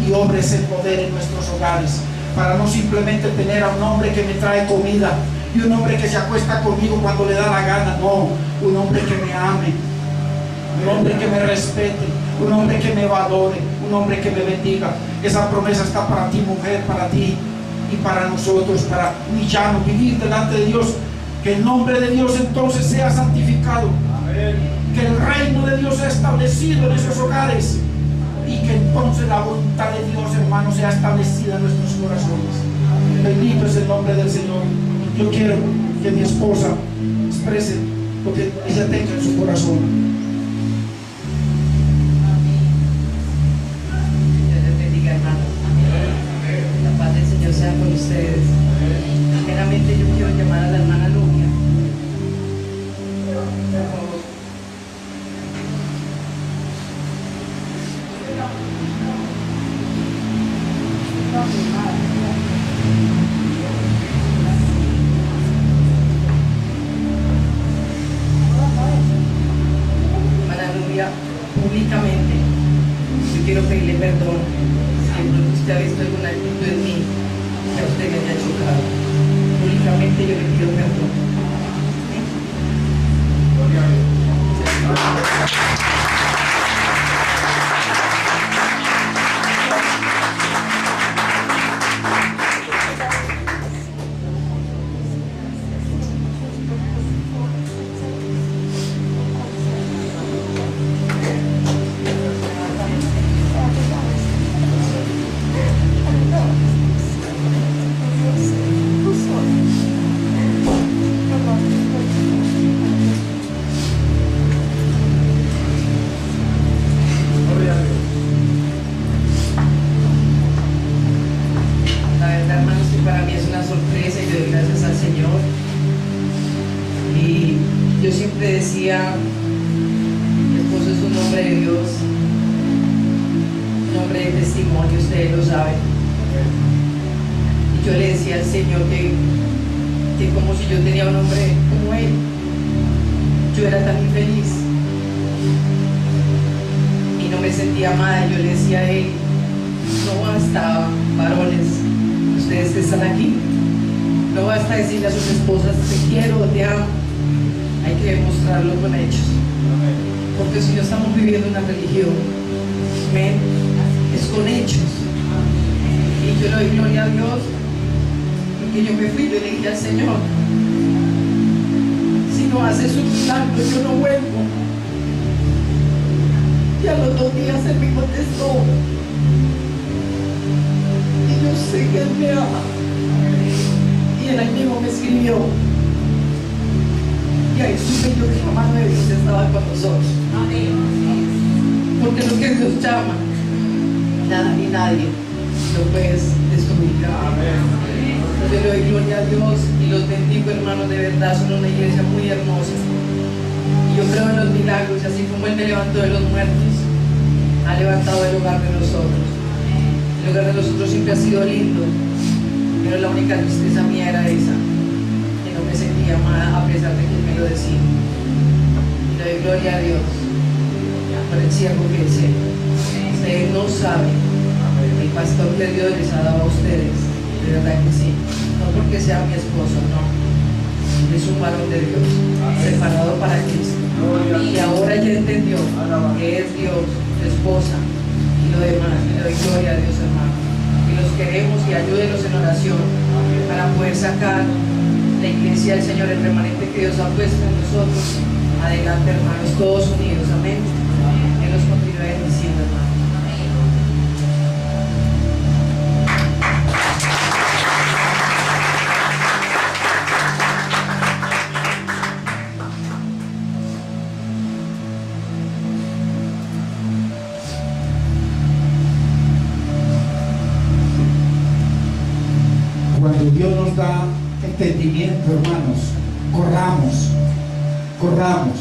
y obre ese poder en nuestros hogares, para no simplemente tener a un hombre que me trae comida y un hombre que se acuesta conmigo cuando le da la gana. No, un hombre que me ame, un hombre que me respete, un hombre que me valore, un hombre que me bendiga. Esa promesa está para ti, mujer, para ti y para nosotros, para humillarnos, vivir delante de Dios, que el nombre de Dios entonces sea santificado. Que el reino de Dios sea establecido en esos hogares y que entonces la voluntad de Dios, hermano, sea establecida en nuestros corazones. Bendito es el nombre del Señor. Yo quiero que mi esposa exprese lo que ella tenga en su corazón. Dios les bendiga, hermanos. La paz del Señor sea con ustedes. Primeramente yo quiero llamar a la hermana Lugia. Por favor. Hermana Lugia, públicamente yo quiero pedirle perdón si de pronto usted ha visto alguna actitud en mí que a usted me haya chocado. Públicamente yo le pido perdón. Para mí es una sorpresa y le doy gracias al Señor. Y yo siempre decía, mi esposo es un hombre de Dios, un hombre de testimonio, ustedes lo saben. Y yo le decía al Señor que como si yo tenía un hombre como él, yo era tan infeliz y no me sentía amada. Yo le decía a él, no basta, varones, ustedes que están aquí, no basta decirle a sus esposas te quiero, te amo, hay que demostrarlo con hechos, porque si no estamos viviendo una religión, amén, es con hechos. Y yo le doy gloria a Dios porque yo me fui, yo le dije al Señor, si no haces un milagro yo no vuelvo. Y a los 2 días él me contestó, yo sé que Él me ama. Y Él ahí mismo me escribió. Y ahí supe yo que la mano de Dios estaba con nosotros. Porque lo que Dios llama, nada ni nadie lo puedes destruir. Yo le doy gloria a Dios y los bendigo, hermanos, de verdad. Son una iglesia muy hermosa. Y yo creo en los milagros, y así como Él me levantó de los muertos, ha levantado el hogar de nosotros. El hogar de nosotros siempre ha sido lindo, pero la única tristeza mía era esa, que no me sentía amada a pesar de que me lo decía. Y le doy gloria a Dios por el siervo que es Él. Ustedes no saben, el pastor que Dios les ha dado a ustedes, de verdad que sí, no porque sea mi esposo, no, es un varón de Dios, separado para Cristo, y ahora ya entendió que es Dios, su esposa y lo demás. Y le doy gloria a Dios, hermano, y los queremos y ayúdenos en oración para poder sacar la iglesia del Señor, el remanente que Dios ha puesto en nosotros adelante, hermanos, todos unidos, amén. Él los continúe bendiciendo, hermano. Cuando Dios nos da entendimiento, hermanos, corramos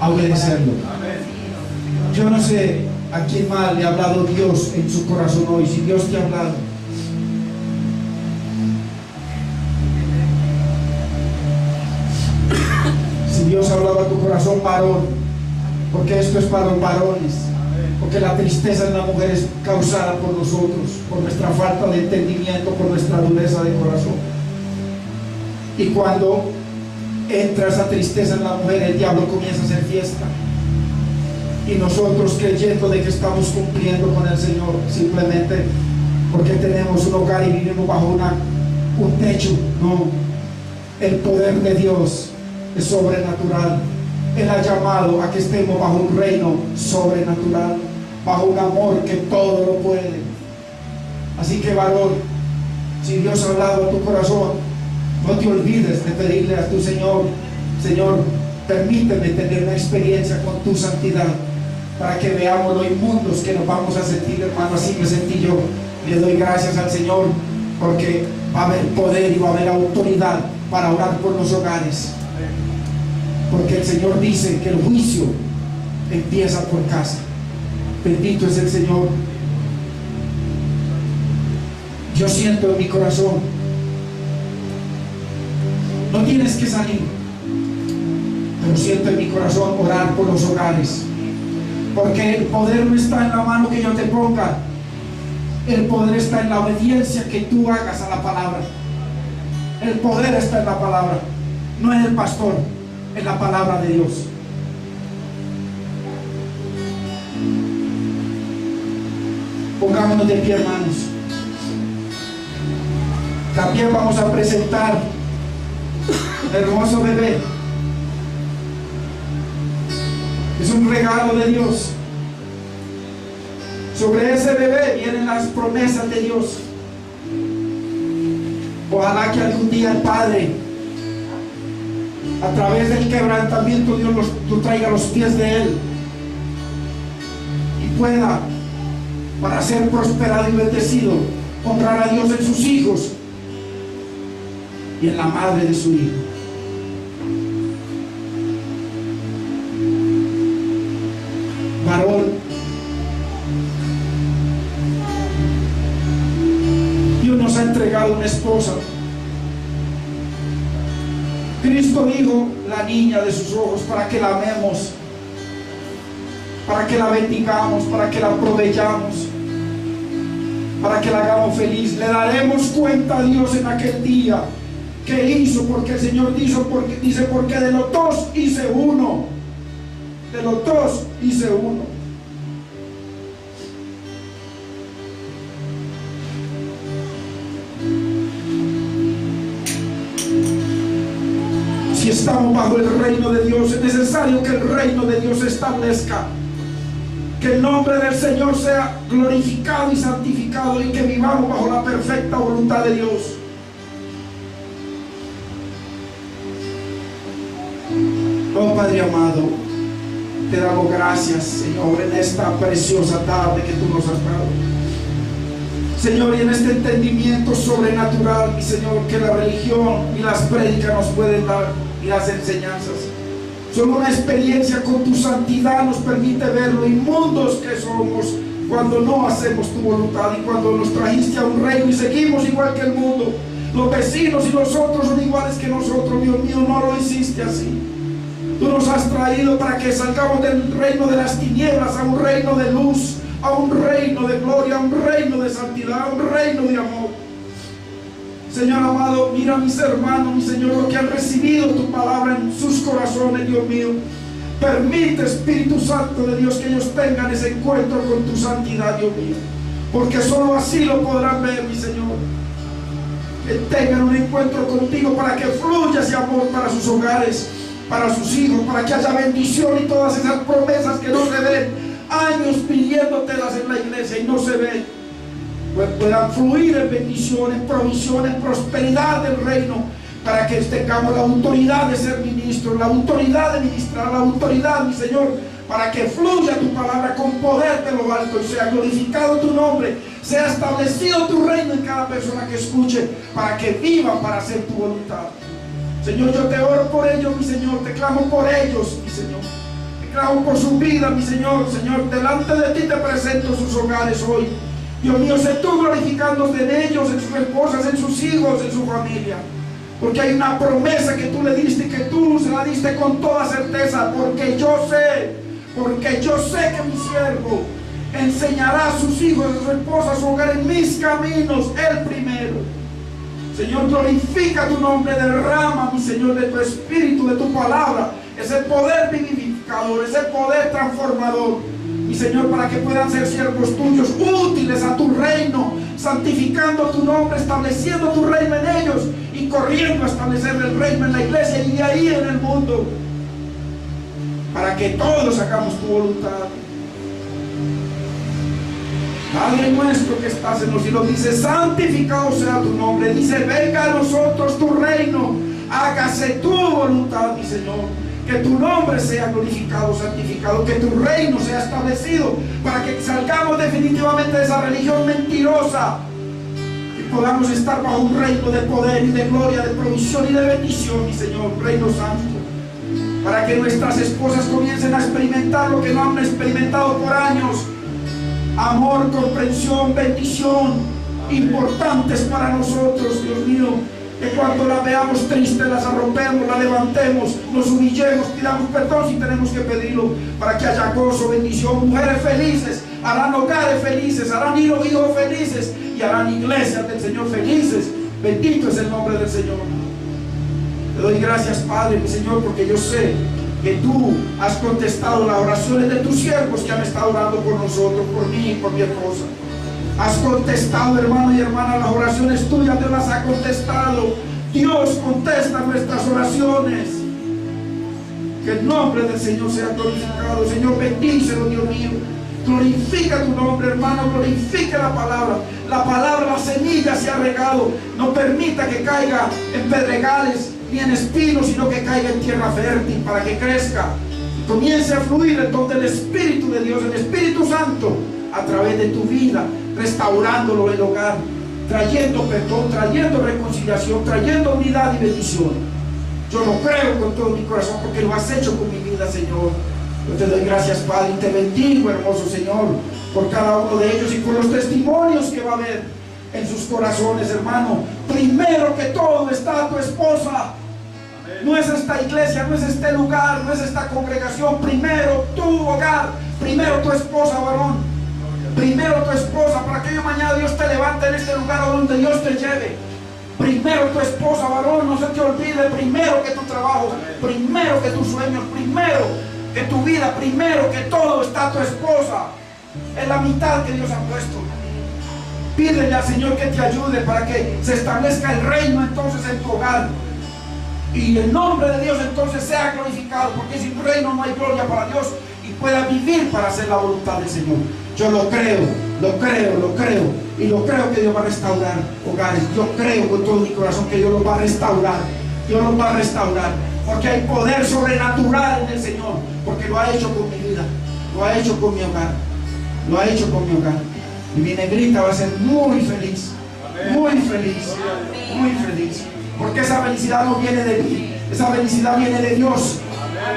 a obedecerlo. Yo no sé a quién más le ha hablado Dios en su corazón hoy. Si Dios te ha hablado, si Dios ha hablado a tu corazón, varón, porque esto es para los varones, porque la tristeza en la mujer es causada por nosotros, por nuestra falta de entendimiento, por nuestra dureza de corazón. Y cuando entra esa tristeza en la mujer, el diablo comienza a hacer fiesta, y nosotros, creyendo de que estamos cumpliendo con el Señor, simplemente porque tenemos un hogar y vivimos bajo un techo. No, el poder de Dios es sobrenatural. Él ha llamado a que estemos bajo un reino sobrenatural, bajo un amor que todo lo puede. Así que, varón, si Dios ha hablado a tu corazón, no te olvides de pedirle a tu Señor: Señor, permíteme tener una experiencia con tu santidad, para que veamos lo inmundos que nos vamos a sentir, hermano. Así me sentí yo. Le doy gracias al Señor, porque va a haber poder y va a haber autoridad para orar por los hogares, porque el Señor dice que el juicio empieza por casa. Bendito es el Señor. Yo siento en mi corazón, no tienes que salir, pero siento en mi corazón orar por los hogares, porque el poder no está en la mano que yo te ponga. El poder está en la obediencia que tú hagas a la palabra. El poder está en la palabra, no en el pastor, en la palabra de Dios. Pongámonos de pie, hermanos. También vamos a presentar el hermoso bebé. Es un regalo de Dios. Sobre ese bebé vienen las promesas de Dios. Ojalá que algún día el Padre, a través del quebrantamiento, Dios lo traiga a los pies de Él y pueda, para ser prosperado y bendecido, honrar a Dios en sus hijos y en la madre de su hijo. Varón, Dios nos ha entregado una esposa. Cristo dijo: la niña de sus ojos, para que la amemos, para que la bendigamos, para que la proveyamos, para que la hagamos feliz. Le daremos cuenta a Dios en aquel día que hizo, porque el Señor dice: porque de los dos hice uno. De los dos hice uno. Si estamos bajo el reino de Dios, es necesario que el reino de Dios se establezca, que el nombre del Señor sea glorificado y santificado, y que vivamos bajo la perfecta voluntad de Dios. Oh Padre amado, te damos gracias, Señor, en esta preciosa tarde que tú nos has dado, Señor, y en este entendimiento sobrenatural, mi Señor, que la religión y las prédicas nos pueden dar, y las enseñanzas. Solo una experiencia con tu santidad nos permite ver lo inmundos que somos cuando no hacemos tu voluntad, y cuando nos trajiste a un reino y seguimos igual que el mundo. Los vecinos y los otros son iguales que nosotros. Dios mío, no lo hiciste así. Tú nos has traído para que salgamos del reino de las tinieblas a un reino de luz, a un reino de gloria, a un reino de santidad, a un reino de amor. Señor amado, mira a mis hermanos, mi Señor, lo que han recibido tu palabra en sus corazones, Dios mío. Permite, Espíritu Santo de Dios, que ellos tengan ese encuentro con tu santidad, Dios mío, porque solo así lo podrán ver, mi Señor. Que tengan un encuentro contigo, para que fluya ese amor para sus hogares, para sus hijos, para que haya bendición y todas esas promesas que no se ven, años pidiéndotelas en la iglesia y no se ven, pues puedan fluir en bendiciones, provisiones, prosperidad del reino, para que tengamos la autoridad de ser ministros, la autoridad de ministrar, la autoridad, mi Señor, para que fluya tu palabra con poder de lo alto, y sea glorificado tu nombre, sea establecido tu reino en cada persona que escuche, para que viva para hacer tu voluntad. Señor, yo te oro por ellos, mi Señor, te clamo por ellos, mi Señor, te clamo por su vida, mi Señor. Señor, delante de ti te presento sus hogares hoy. Dios mío, sé tú glorificándote en ellos, en sus esposas, en sus hijos, en su familia, porque hay una promesa que tú le diste, y que tú se la diste con toda certeza, porque yo sé que mi siervo enseñará a sus hijos, a su esposa, a su hogar en mis caminos, el primero. Señor, glorifica tu nombre, derrama, mi Señor, de tu espíritu, de tu palabra, ese poder vivificador, ese poder transformador, mi Señor, para que puedan ser siervos tuyos, útiles a tu reino, santificando tu nombre, estableciendo tu reino en ellos y corriendo a establecer el reino en la iglesia y de ahí en el mundo. para que todos hagamos tu voluntad. Padre nuestro que estás en los cielos, dice, santificado sea tu nombre. Dice, venga a nosotros tu reino, hágase tu voluntad, mi Señor. Que tu nombre sea glorificado, santificado, que tu reino sea establecido, para que salgamos definitivamente de esa religión mentirosa y podamos estar bajo un reino de poder y de gloria, de provisión y de bendición, mi Señor, reino santo. Para que nuestras esposas comiencen a experimentar lo que no han experimentado por años: amor, comprensión, bendición, importantes para nosotros, Dios mío. Que cuando la veamos triste, las arropemos, la levantemos, nos humillemos, pidamos perdón si tenemos que pedirlo, para que haya gozo, bendición, mujeres felices, harán hogares felices, harán hijos felices y harán iglesias del Señor felices. Bendito es el nombre del Señor. Te doy gracias, Padre, mi Señor, porque yo sé que tú has contestado las oraciones de tus siervos que han estado orando por nosotros, por mí y por mi esposa. Has contestado, hermano y hermana, las oraciones tuyas. Dios las ha contestado. Dios contesta nuestras oraciones. Que el nombre del Señor sea glorificado. Señor, bendícelo, Dios mío. Glorifica tu nombre, hermano. Glorifica la palabra. La palabra, la semilla se ha regado. No permita que caiga en pedregales ni en espinos, sino que caiga en tierra fértil para que crezca y comience a fluir el don del Espíritu de Dios, el Espíritu Santo, a través de tu vida, restaurándolo el hogar, trayendo perdón, trayendo reconciliación, trayendo unidad y bendición. Yo lo creo con todo mi corazón, porque lo has hecho con mi vida, Señor. Yo te doy gracias, Padre, y te bendigo, hermoso Señor, por cada uno de ellos y por los testimonios que va a haber en sus corazones, hermano. Primero que todo está tu esposa. No es esta iglesia, no es este lugar, no es esta congregación. Primero tu hogar, primero tu esposa, varón. Primero tu esposa, para que yo mañana Dios te levante en este lugar a donde Dios te lleve. Primero tu esposa, varón, no se te olvide. Primero que tu trabajo, primero que tus sueños, primero que tu vida, primero que todo está tu esposa. Es la mitad que Dios ha puesto. Pídele al Señor que te ayude para que se establezca el reino entonces en tu hogar. Y el nombre de Dios entonces sea glorificado, porque sin reino no hay gloria para Dios y pueda vivir para hacer la voluntad del Señor. Yo lo creo, lo creo, lo creo. Y lo creo que Dios va a restaurar hogares. Yo creo con todo mi corazón que Dios los va a restaurar. Dios los va a restaurar. Porque hay poder sobrenatural en el Señor. Porque lo ha hecho con mi vida. Lo ha hecho con mi hogar. Lo ha hecho con mi hogar. Y mi negrita va a ser muy feliz. Muy feliz. Muy feliz. Porque esa felicidad no viene de mí. Esa felicidad viene de Dios.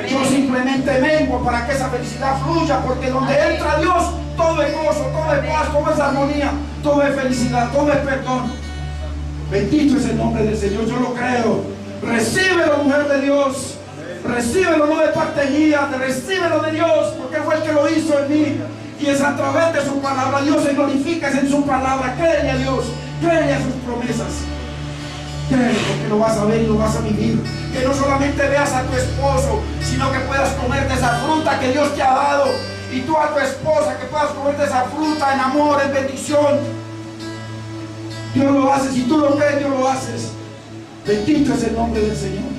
Yo simplemente vengo para que esa felicidad fluya. Porque donde entra Dios, todo es gozo, todo es paz, todo es armonía, todo es felicidad, todo es perdón. Bendito es el nombre del Señor. Yo lo creo. Recíbelo, mujer de Dios. Recíbelo, no de parte mía, recíbelo de Dios, porque fue el que lo hizo en mí. Y es a través de su palabra. Dios se glorifica en su palabra. Créele a Dios, créele a sus promesas. Créele, porque lo vas a ver y lo vas a vivir. Que no solamente veas a tu esposo, sino que puedas comer de esa fruta que Dios te ha dado. Y tú a tu esposa, que puedas comer de esa fruta en amor, en bendición. Dios lo hace. Si tú lo crees, Dios lo haces. Bendito es el nombre del Señor.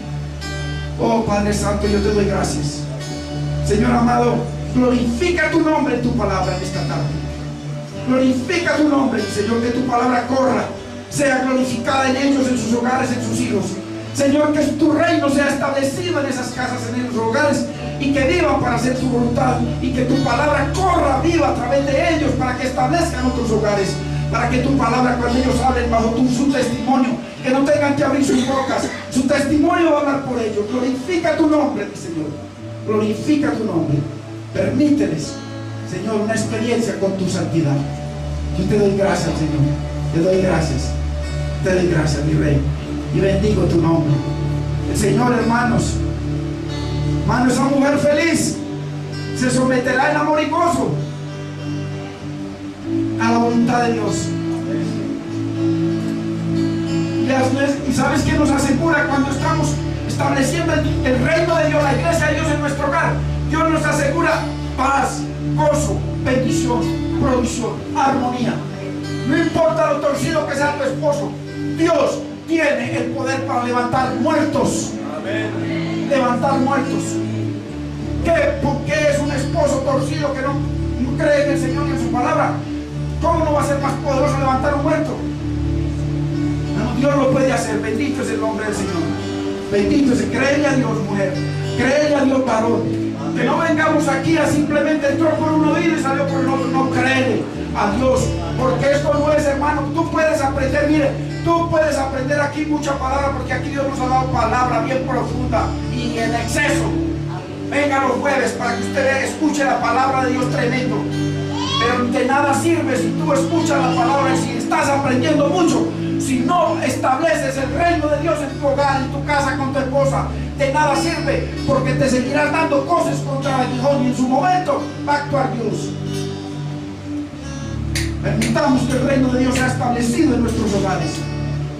Oh Padre Santo, yo te doy gracias. Señor amado, glorifica tu nombre en tu palabra en esta tarde. Glorifica tu nombre, Señor, que tu palabra corra, sea glorificada en ellos, en sus hogares, en sus hijos. Señor, que tu reino sea establecido en esas casas, en esos hogares, y que vivan para hacer tu voluntad, y que tu palabra corra viva a través de ellos para que establezcan otros hogares, para que tu palabra, cuando ellos hablen bajo su testimonio, que no tengan que abrir sus bocas, su testimonio va a hablar por ellos. Glorifica tu nombre, mi Señor, glorifica tu nombre. Permíteles, Señor, una experiencia con tu santidad. Yo te doy gracias, Señor, te doy gracias, mi Rey, y bendigo tu nombre. El Señor, hermanos, esa mujer feliz se someterá en amor y gozo a la voluntad de Dios. Y sabes que nos asegura cuando estamos estableciendo el reino de Dios, la iglesia de Dios en nuestro hogar. Dios nos asegura paz, gozo, bendición, provisión, armonía. No importa lo torcido que sea tu esposo, Dios tiene el poder para levantar muertos. Amén. Levantar muertos. ¿Por qué es un esposo torcido que no cree en el Señor y en su palabra? ¿Cómo no va a ser más poderoso levantar un muerto? No, Dios lo puede hacer. Bendito es el nombre del Señor. Bendito es. Créele a Dios, mujer. Créele a Dios, varón. Que no vengamos aquí a simplemente entró por un oído y salió por el otro. No, créele a Dios. Porque esto no es, hermano. Tú puedes aprender, mire, tú puedes aprender aquí mucha palabra, porque aquí Dios nos ha dado palabra bien profunda y en exceso. Venga los jueves para que usted escuche la palabra de Dios tremendo. Pero de nada sirve si tú escuchas la palabra y si estás aprendiendo mucho, si no estableces el reino de Dios en tu hogar, en tu casa, con tu esposa. De nada sirve, porque te seguirás dando cosas contra el aguijón y en su momento va a actuar Dios. Permitamos que el reino de Dios sea establecido en nuestros hogares.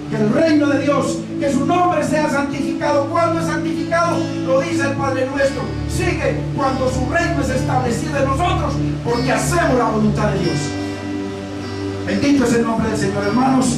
Que el reino de Dios, que su nombre sea santificado. ¿Cuándo es santificado? Lo dice el Padre nuestro. Sigue cuando su reino es establecido en nosotros, porque hacemos la voluntad de Dios. Bendito es el nombre del Señor, hermanos.